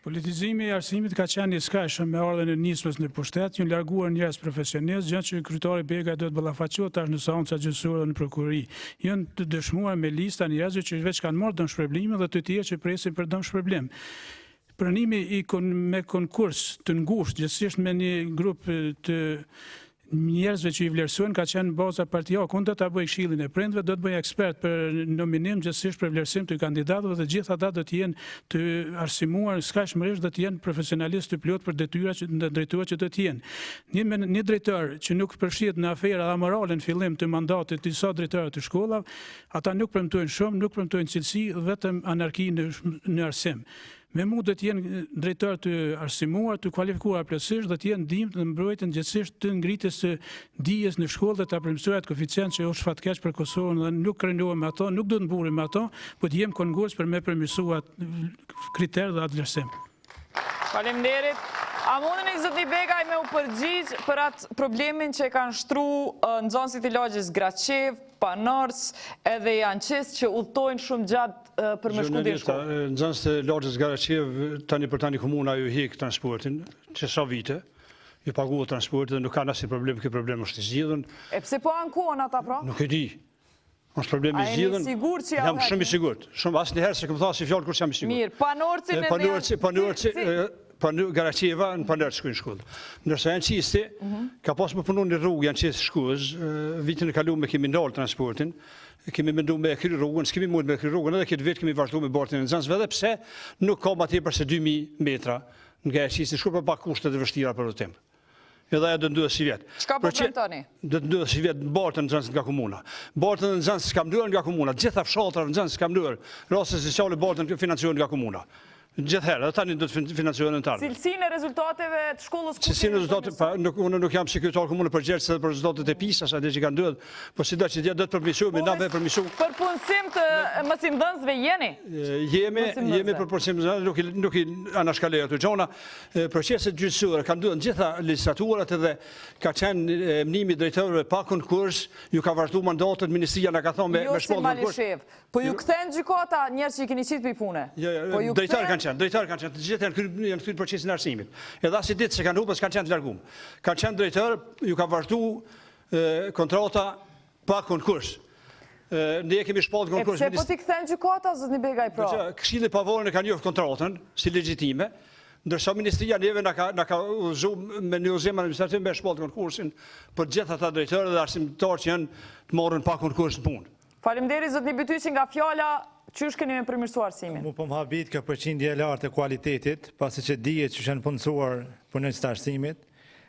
Politizimi i arsimit ka qenë i skajshëm me ardhen e nismës në pushtet, janë larguar njerëz profesionistë, gjë që kryetari Begaj duhet ballafaqohet tash në seanca gjyqësore dhe në prokurori. Janë të dëshmuar me lista njerëzve që veç kanë marrë dëmshpërblime dhe të tjerë që presin për dëmshpërblim. Pranimi me konkurs të ngushtë, gjithsesi me një grup të njerëzve që i vlerësojnë ka qenë baza partijake. Unë do ta bëj këshillin e prindve, do të bëj ekspert për nominim gjithsesi për vlerësim të kandidatëve dhe gjithë ata do të jenë të arsimuar skajshmërisht, do të jenë profesionalistë të plot për drejtuar që do të jenë. Një drejtor që nuk përfshihet në afera amorale në fillim të mandatit të disa drejtorë të shkollave, ata nuk premtojnë shumë, nuk premtojnë cilësi, vetëm anarki në arsim. Me mu do të jenë drejtor të arsimuar, të kualifikuar plotësisht, do të jenë ndihmë në mbrojtjen gjithsesi të ngritjes së dijes në shkollë dhe ta përmirësohet koeficient që është fatkeq për Kosovën dhe nuk krenohem me ato, nuk do të mburrim me ato, por të jem konguls për me përmirësuar kriter dhe atë vlerësim. Faleminderit. A mundeni zotni Begaj me u përgjigj për atë problemin që kanë shtruar nxënësit e lagjes Graçev, Panorc edhe Janqist që udhtojnë shumë gjatë për me shku në shkollë? Nxënësit e lagjes Graçev tani për tani komuna ju hek transportin, që sa vite, ju paguat transportin dhe nuk kanë asnjë problem, ky problem është i zgjidhur. E pse po ankohen ata pra? Nuk e di. Është problemi i zgjidhur. A jeni sigurt që jam shumë i sigurt. Shumë asnjëherë se kam thënë si fjalë kur jam i sigurt. Mirë, Panorcin e Graçeva në Panorc shkojnë në shkollë. Ndërsa Janqisti ka pas më punuar në rrugë Janqist shkuës, vitin e kaluar kemi ndal transportin, kemi menduar me kry rrugën, s'kemi mund me kry rrugën, edhe këtë vit kemi vazhduar me bartin e nxënësve, edhe pse nuk ka më tepër se 2000 metra nga Janqisti shkuar pa kushte të vështira për udhtim. edhe e do të ndodhë si vjetë. Çka po premtoni? Do të ndodhë si vjetë bartën në nxënësit nga komuna. Bartën në nxënësit s'ka mbyllur nga komuna, gjitha fshatrat në nxënësit s'ka mbyllur, raste sociale bartën financiohen nga komuna. Gjithherë, dhe tani do të financohen në të ardhmen. Cilësinë e rezultateve të shkollës ku Cilësinë e rezultateve, unë nuk jam sekretar komunë përgjegjës edhe për rezultatet e PISA-s, atë që kanë ndodhur, po sido që do të përmirësohemi, na me përmirësu. Për punësim të mësimdhënësve jeni? Jemi për punësim, nuk i anashkaloj ato gjona. Proceset gjyqësore kanë ndodhur në gjitha legislaturat edhe ka qenë mnimi drejtorëve pa konkurs, ju ka vazhduar mandatet, ministria na ka thonë me shpallë konkurs. Po ju kthen gjykata njerëz që i keni qitë për punë? Drejtar kanë qenë, të gjithë janë kthyer procesin e arsimit. Edhe as i ditë se kanë humbur, kanë qenë të larguar. Kanë qenë drejtor, ju ka vazhduar kontrata pa konkurs. Ne kemi shpallë konkurs. Pse po ti kthen gjykata zotni Begaj pra? Këshilli pavarur e ka njohur kontratën si legjitime, ndërsa ministria neve na ka udhëzuar me një udhëzim administrativ me shpallë konkursin për gjithë ata drejtorë dhe arsimtarë që janë të marrën pa konkurs në punë. Faleminderit zotni Bytyçi nga fjala. Qysh keni me përmirësuar arsimin? Mu po më habit ka përqindje e lartë e kualitetit, pasi që dihet që janë punësuar punonjës të arsimit.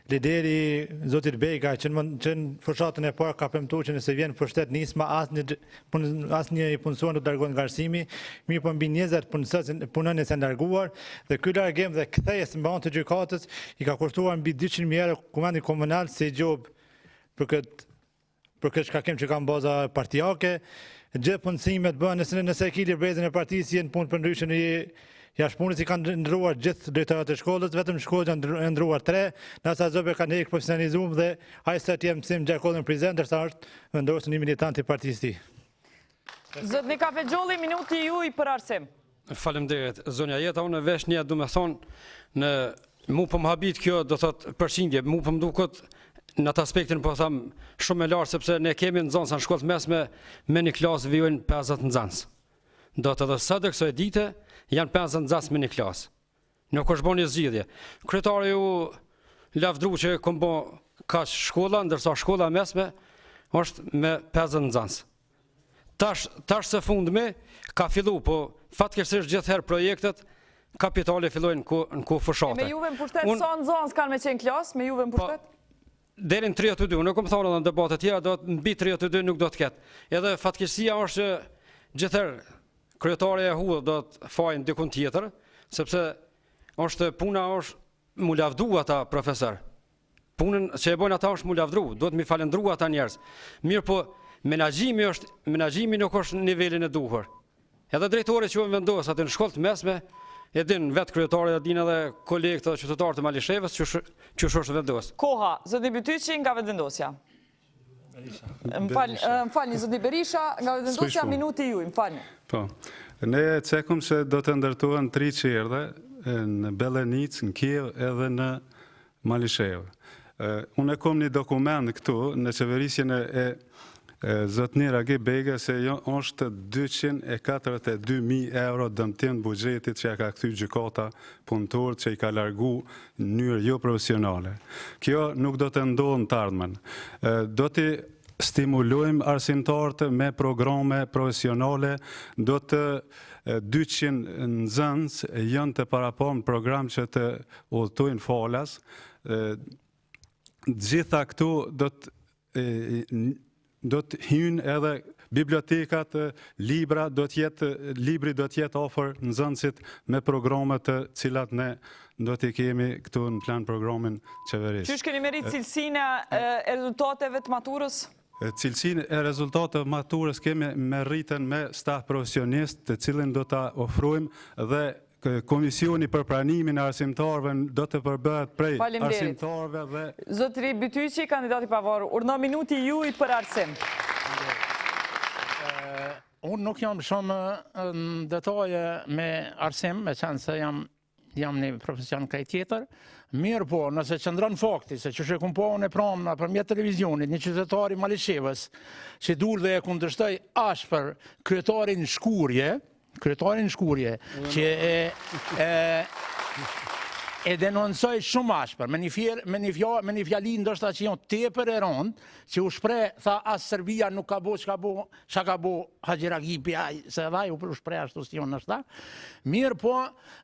Lideri zotit Bega që në fushatën e parë ka premtuar që nëse vjen pushtet nisma asnjë i punësuar do të largohet nga arsimi, mirë po mbi 20 punonjës janë larguar dhe ky largim dhe kthejës mbi anë të gjykatës i ka kushtuar mbi 200.000 euro Komundi Komunal si gjob për këtë shkakim që kanë baza partijake. Gjithë punësimet bëhen nëse e kili brezën e partisë jenë punë për ndryshën e jashtë i kanë ndruar gjithë drejtorat e shkollës, vetëm shkollës janë ndruar 3, nasa zobe kanë hekë profesionalizum dhe hajsat jem mësim gjakollën prezent, dërsa është vendosur një militant i partisë ti. Zotni Kafexholli, minuti juaj për arsim. Faleminderit, zonja Jeta, unë vesh një du me thonë, mu po më habit kjo do thotë përqindje, mu po më duket në atë aspektin po tham shumë e lartë sepse ne kemi nxënës në shkollë mesme me një klasë vijojnë 50 nxënës. Do të edhe sot kësaj dite janë 50 nxënës me një klasë. Nuk është bën një zgjidhje. Kryetari ju lavdru që kom bë kaq shkolla, ndërsa shkolla mesme është me 50 nxënës. Tash së fundmi ka fillu, po fatkeqësisht gjithherë projektet kapitale fillojnë në ku fushate. Me juve në pushtet sa nxënës kanë me qenë klasë, me juve në pushtet? Derin 32, nuk kom thonë edhe në debatet tjera, do të mbi 32 nuk do të ketë. Edhe fatkeqësia është gjithherë kryetari e hu do të fajnë dikun tjetër, sepse puna është mu lavdru ata profesor. Punën që e bojnë ata është mu lavdru, do të mi falendru ata njerëz. Mirë po, menaxhimi nuk është në nivelin e duhur. Edhe drejtori që vendos atë në shkollë të mesme, e din vetë kryetari e din edhe kolegët dhe qytetarët e Malishevës që është vendos. Koha, zotni Bytyçi nga vendosja. Më falni, zotni Berisha, nga vendosja minuti juaj, më falni. Po, ne cekum se do të ndërtohen 3 qerdhe në Belenic, në Kiev edhe në Malishevë. Unë e kom një dokument këtu në qeverisjen e zotni Ragi Bega se është 242.000 euro dëmtim buxhetit që ka kthy gjykata punëtorët që i ka largu në mënyrë jo profesionale. Kjo nuk do të ndodhë në të ardhmen. Do të stimulojmë arsimtarët me programe profesionale, do të 200 nxënës janë të parapon program që të udhtojnë falas. Gjitha këtu do të hynë edhe bibliotekat, libri do të jetë ofër nxënësit me programet të cilat ne do t'i kemi këtu në plan programin qeverisë. Qysh keni merrit cilësinë e rezultateve të maturës? Cilësinë e rezultateve të maturës kemi merritën me staf profesionist, të cilin do ta ofrojmë dhe Komisioni për pranimin e arsimtarëve do të përbëhet prej arsimtarëve dhe... Zotri Bytyçi, kandidati pavarur, urdhno minuti juaj për arsim. Unë nuk jam shumë në detaje me arsim, me qenë se jam një profesion kaj tjetër. Mirë po, nëse qëndron fakti, se që shekun po unë e pramna për mjetë televizionit, një qytetari Malishevës, që dur dhe e kundërshtoj ashpër kryetarin Shkurje, që e denonsoj shumë ashpër, me një fjali ndoshta që janë tepër e rëndë, që u shpreh, tha, as Serbia nuk ka bo, çka ka bo Haxhi Ragipi, se edhe ai u shpreh ashtu si janë nështë. Mirë po,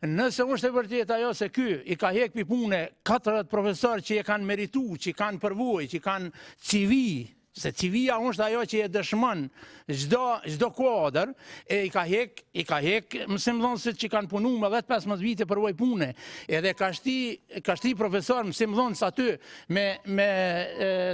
nëse është e vërtet ajo se ky i ka hek pi pune 40 profesor që e kanë meritu, që kanë përvoj, që kanë civi, se civia është ajo që e dëshmon çdo kuadër, e i ka hek mësimdhënësit që kanë punu me 10-15 vite përvoj pune, edhe ka shti profesor mësimdhënës aty me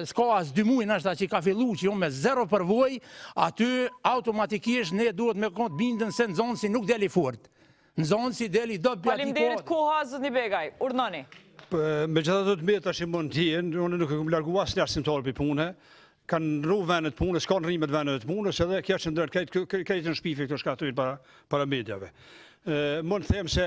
s'ka as 2 muaj nashta që ka fillu që jo me 0 përvoj, aty automatikisht ne duhet me kontë bindën se nxënësi nuk deli fort. Nxënësi deli do bjati Faleminderit koha zotni Begaj, urdhënoni. Me gjitha do të mirë tash i mund t'jen, unë nuk e kam largu asnjë arsimtar për pune, kanë rru vendet punës, kanë rrimet vendet punës, edhe kjo që ndërë, kajtë në shpife këto shkaturit para medjave. Mund të them se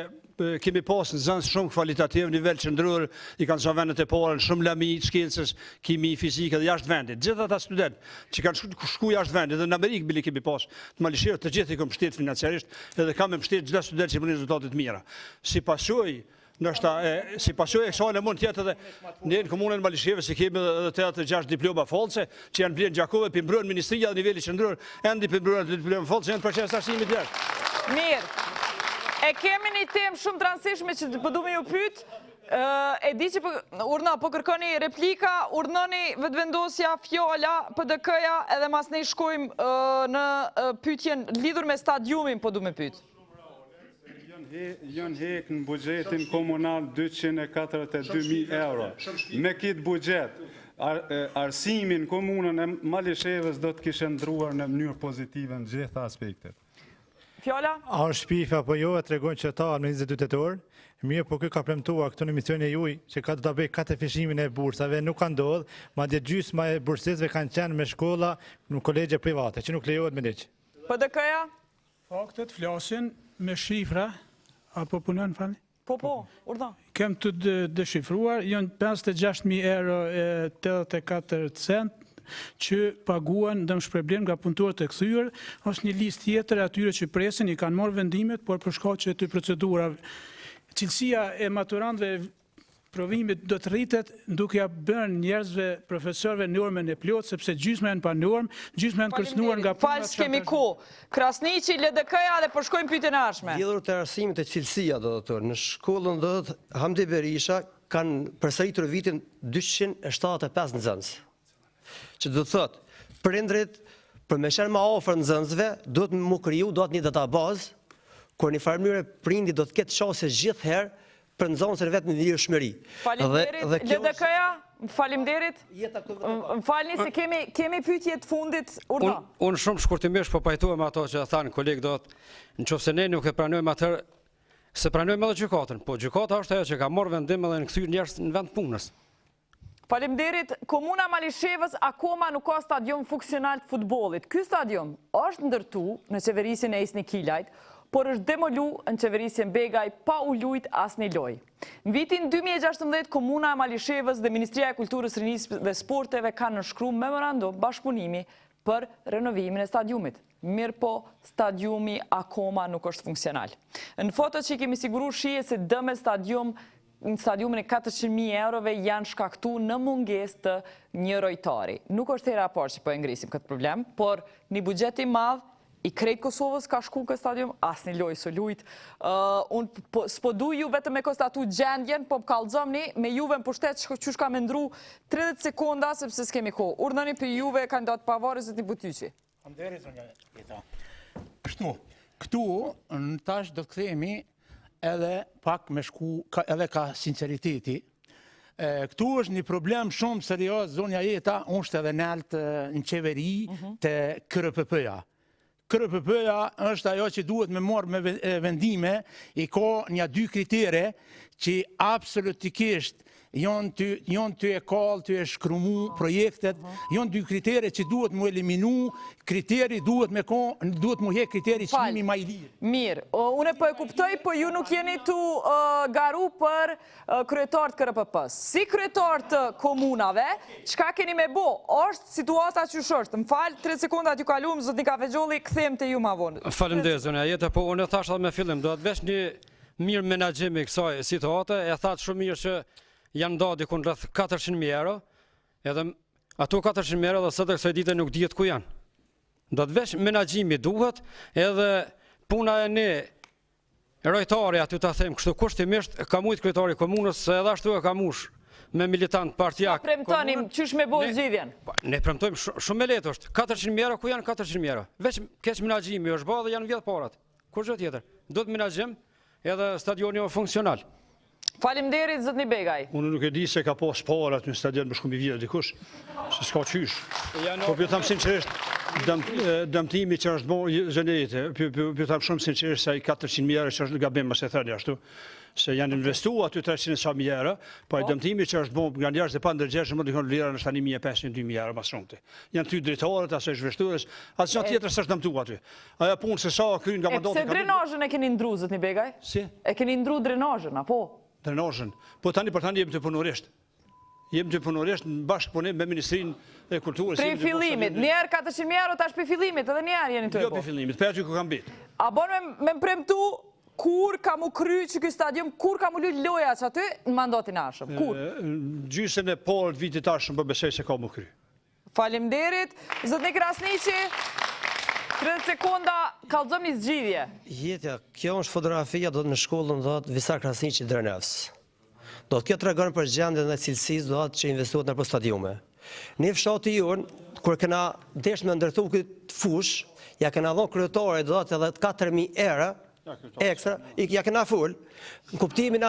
kemi pas në zënës shumë kvalitativ, nivel që ndrër, i kanë sa vendet e parën, shumë lami, shkencës, kimi, fizike dhe jashtë vendit. Gjitha ta student që kanë shku jashtë vendit, dhe në Amerikë bili kemi pas të Malishevë, të gjithë i kom shtetë financiarisht, edhe kam e mështetë gjitha student që i bëni rezultatet mira. Si pasoj e kësajnë mund tjetë edhe ne në komunën Malishevë se kemi edhe 86 diploma false që janë blenë Gjakove për mbrojnë ministria dhe nivelli që ndrojnë endi për mbrojnë diploma false që janë proces arsimit vjerë. Mirë, e kemi një temë shumë të rëndësishme që përdu me ju pytë, e di që urna, po kërkoni replika, urnoni vetëvendosja, fjolla, PDK-ja edhe mas ne i shkojmë në pytjen lidhur me stadiumin përdu me pytë. Janë hek në bugjetin komunal 242.000 euro. Me kitë bugjet, arsimin komunën e Malishevës do të kishë ndruar në mënyrë pozitive në gjitha aspektet. Fjolla? A është shpifa apo jo, e tregojnë qytetarë me 22 tetor, mirë po kjo ka premtuar këtu në emisionin e juaj që ka të bëj katë fishimin e bursave, nuk ka ndodhur, madje gjysma e bursistëve kanë qenë me shkolla në kolegje private, që nuk lejohet me liq. PDK-ja? Faktet flasin me shifra, apo punon, falni? Po, urdhë. Kem të dëshifruar, janë 56.000 euro e 84 cent, që paguan dhe më shpreblen nga punëtorët e kthyer, është një listë tjetër atyre që presin, i kanë marrë vendimet, por për shkaqe të procedurave. Cilësia e maturantëve provimit do të rritet duke ja bërë njerëzve, profesorëve normën e plot, sepse gjysma janë pa normë, gjysma janë kërcënuar nga Falë s'kemi ku. Krasniqi, LDK-ja dhe përshkojmë pyetjen e ardhshme. Lidhur të arsimit e cilësia, në shkollën Hamdi Berisha kanë përsëritur vitin 275 nxënës. Që do të thotë, prindrit për me qenë më afër nxënësve, do të më kriju, do të një databazë, kur një farë mënyrë prindi do të ketë shose gjithherë për nxënësin vetë në lirshmëri. Faleminderit, LDK-ja, faleminderit. Falni se kemi pyetje të fundit, urdhë. Unë shumë shkurtimisht po pajtohem ato që thanë kolegët, nëse ne nuk e pranojmë atë, se pranojmë edhe gjykatën, po gjykata është ajo që ka marrë vendim edhe në kthyr njerëz në vend punës. Faleminderit, komuna Malishevës akoma nuk ka stadium funksional të futbollit. Ky stadium është ndërtu në qeverisjen e Isni Kilajt, por është demolu në qeverisjen Begaj pa u lujt asnjë lojë. Në vitin 2016, Komuna e Malishevës dhe Ministria e Kulturës, Rinisë dhe Sporteve kanë nënshkruar memorandum bashkëpunimi për renovimin e stadiumit. Mirë po, stadiumi akoma nuk është funksional. Në foto që kemi siguruar shihet se dëmet në stadiumin e 400.000 eurove janë shkaktu në mungesë të një rojtari. Nuk është hera e parë që po e ngrisim këtë problem, por një buxhet i madh i krejt Kosovës ka shku këtë stadium, asnjë lojë së lujt. Unë s'po du ju vetëm me konstatu gjendjen, po kallëzomni me juve në pushtet që shka me ndru 30 sekonda, sepse s'kemi kohë. Urdhëni për juve kandidat pavarës dhe t'i butyqi. Këtu në tash do të kthehemi edhe pak me shku, edhe ka sinceriteti. Këtu është një problem shumë serios, zonja Jeta, është edhe nalt në qeveri të KRPP-ja. KRPP-ja është ajo që duhet me marrë me vendime, i ka një 2 kritere që absolutikisht janë të e kallë, të e shkrumu projektet, janë 2 kritere që duhet mu eliminu, kriteri duhet mu hek kriteri qëllimi ma i lirë. Mirë, une po e kuptoj, po ju nuk jeni tu garu për kryetarët KRPP-s. Si kryetarët komunave, qka keni me bo? Është situata që shështë. Më falë, 3 sekundat ju kalumë, zotni Kafegjolli, këthem të ju ma vonë. Faleminderit, zonja Jeta, po unë thash edhe me fillim, do të vesh një mirë menaxhimi i kësaj situate, e thatë shumë mirë që janë nda dikun rreth 400.000 euro, edhe ato 400.000 euro dhe sot e kësaj dite nuk dihet ku janë. Do të veç menaxhimi duhet, edhe puna e ne rojtari aty ta them kështu kushtimisht ka mujt kryetari i komunës se edhe ashtu e ka mush me militant partijak. Premtonim qysh me bo zgjidhjen. Ne premtojmë shumë e lehtë është. 400.000 euro ku janë 400.000 euro? Veç keq menaxhimi është bërë dhe janë vjedh parat. Kur gjë tjetër. Do të menaxhim edhe stadioni jo funksional. Faleminderit zotni Begaj. Unë nuk e di se ka pas para aty në stadion më shumë i vjetë dikush, se s'ka qysh. Po pjo thamë sinqerisht, dëmtimi që është bërë Zgjedhjete, pjo thamë shumë sinqerisht se i 400.000 euro që është gabim më se thënë ashtu, se janë investu aty 300.000 euro, po i dëmtimi që është bërë nga njerëz dhe pa ndërgjegjshëm më dikon lira në 1.500-2.000 euro më shumëti. Janë ty drejtorët, asaj zhveshtues, asgjë tjetër s'është dëmtu aty. Ajo punë se sa kryen nga mandati. Pse drenazhën e keni ndru zotni Begaj? Si? E keni ndru drenazhën, apo? Drenazhën. Po tani për tani jemi të punurisht. Jemi të punurisht në bashkëpunim me Ministrinë e Kulturës. Prej fillimit, njerë 400.000 euro tash për fillimit, edhe njerë jeni të e Jo për fillimit, për aty ku kam bit. A bon me mpremtu kur ka mu kry që ky stadium, kur ka mu lull loja që aty në mandatin ashëm? Kur? Gjysën e parë të vitit ashëm për besoj se ka mu kry. Faleminderit. Zotni Krasniqi, 30 sekonda, kallëzojmë një zgjidhje. Jetja, kjo është fotografia do të në shkollën do të Visar Krasniqi Drenevs. Do të kjo të regon për gjendjen dhe cilësisë do të që investuat në për stadiume. Ne fshati jonë, kër kena desh me ndërtu këtë fush, ja kena dhonë kryetore do të edhe 4.000 euro, ekstra, ja kena full, në kuptimin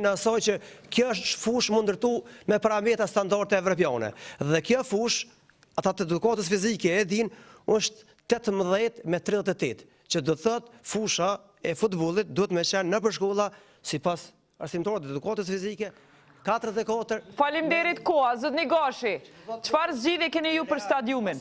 asoj që kjo është fush më ndërtu me parametra standarte evropiane. Dhe kjo fush, ata të edukatës fizike e din, është 18 me 38, që do të thot fusha e futbollit duhet me qenë në përshkolla si pas arsimtorët e edukatës fizike, 44. Faleminderit koha, zotni Gashi, çfarë zgjidhje keni ju për stadiumin?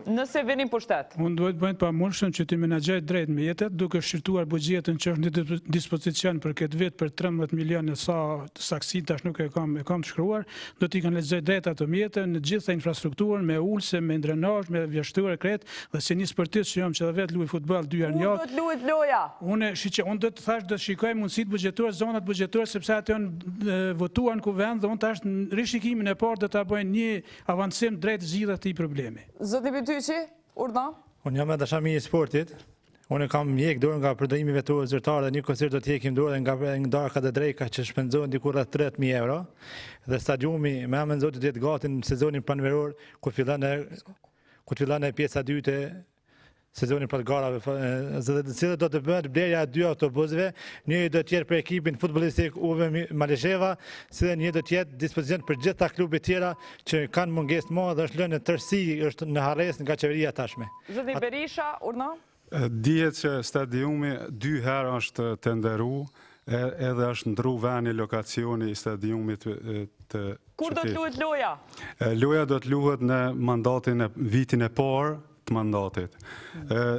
Nëse vinin pushtet. Unë duhet bëjnë pa mundshëm që të menaxhoj drejt me jetët, duke shqyrtuar buxhetin që është në dispozicion për këtë vit për 13 milionë sa saksi tash nuk e kam të shkruar, do t'i kanë lexoj drejt ato mjete në gjitha infrastrukturën me ulse, me drenazh, me vjashtuar kret dhe si një sportist që jam që vetë luaj futboll 2 herë në javë. Do të luhet loja. Unë do të thash do të shikoj mundësitë buxhetore, zonat buxhetore sepse ato janë votuar në kuvend dhe unë tash në rishikimin e parë do ta bëjnë një avancim drejt zgjidhjes të këtij problemi. Zotni Bytyqi, urdhë. Unë jam dashami i sportit. Unë kam mjek dorë nga përdorimi vetor zyrtar dhe një koncert do të hekim dorë nga ndarka dhe drejka që shpenzohen diku rreth 30.000 euro. Dhe stadiumi me amën zotit do të jetë gati në sezonin pranveror kur fillon pjesa e dytë sezonin për garave, cilë do të bëhet blerja e 2 autobusëve, një do të jetë për ekipin futbollistik Uve Malisheva, si dhe një do të jetë dispozicion për gjitha klubet tjera që kanë mungesë të madhe dhe është lënë në tërësi, është në harresë nga qeveria tashme. Zotni Berisha, urdhë. Dihet që stadiumi 2 herë është tenderu, edhe është ndru veni lokacioni i stadiumit të Kur do të luhet loja? Loja do të luhet në mandatin e vitin e parë të mandatit.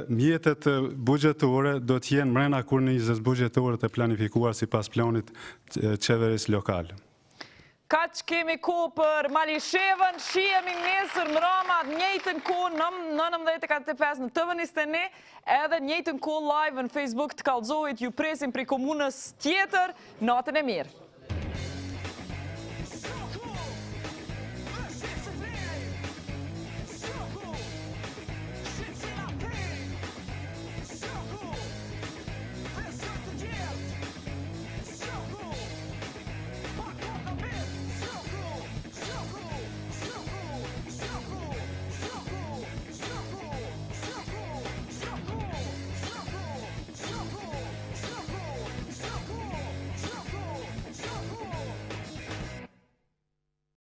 Mjetet buxhetore do të jenë mrena kornizës buxhetore të planifikuar sipas planit qeverisë lokale. Kaq kemi kohë për Malishevën, shihemi nesër në Rama, njëjtën kohë në 19:45 në TV21, edhe njëjtën kohë live në Facebook të Kallxoit. Ju presim për komunës tjetër, natën e mirë.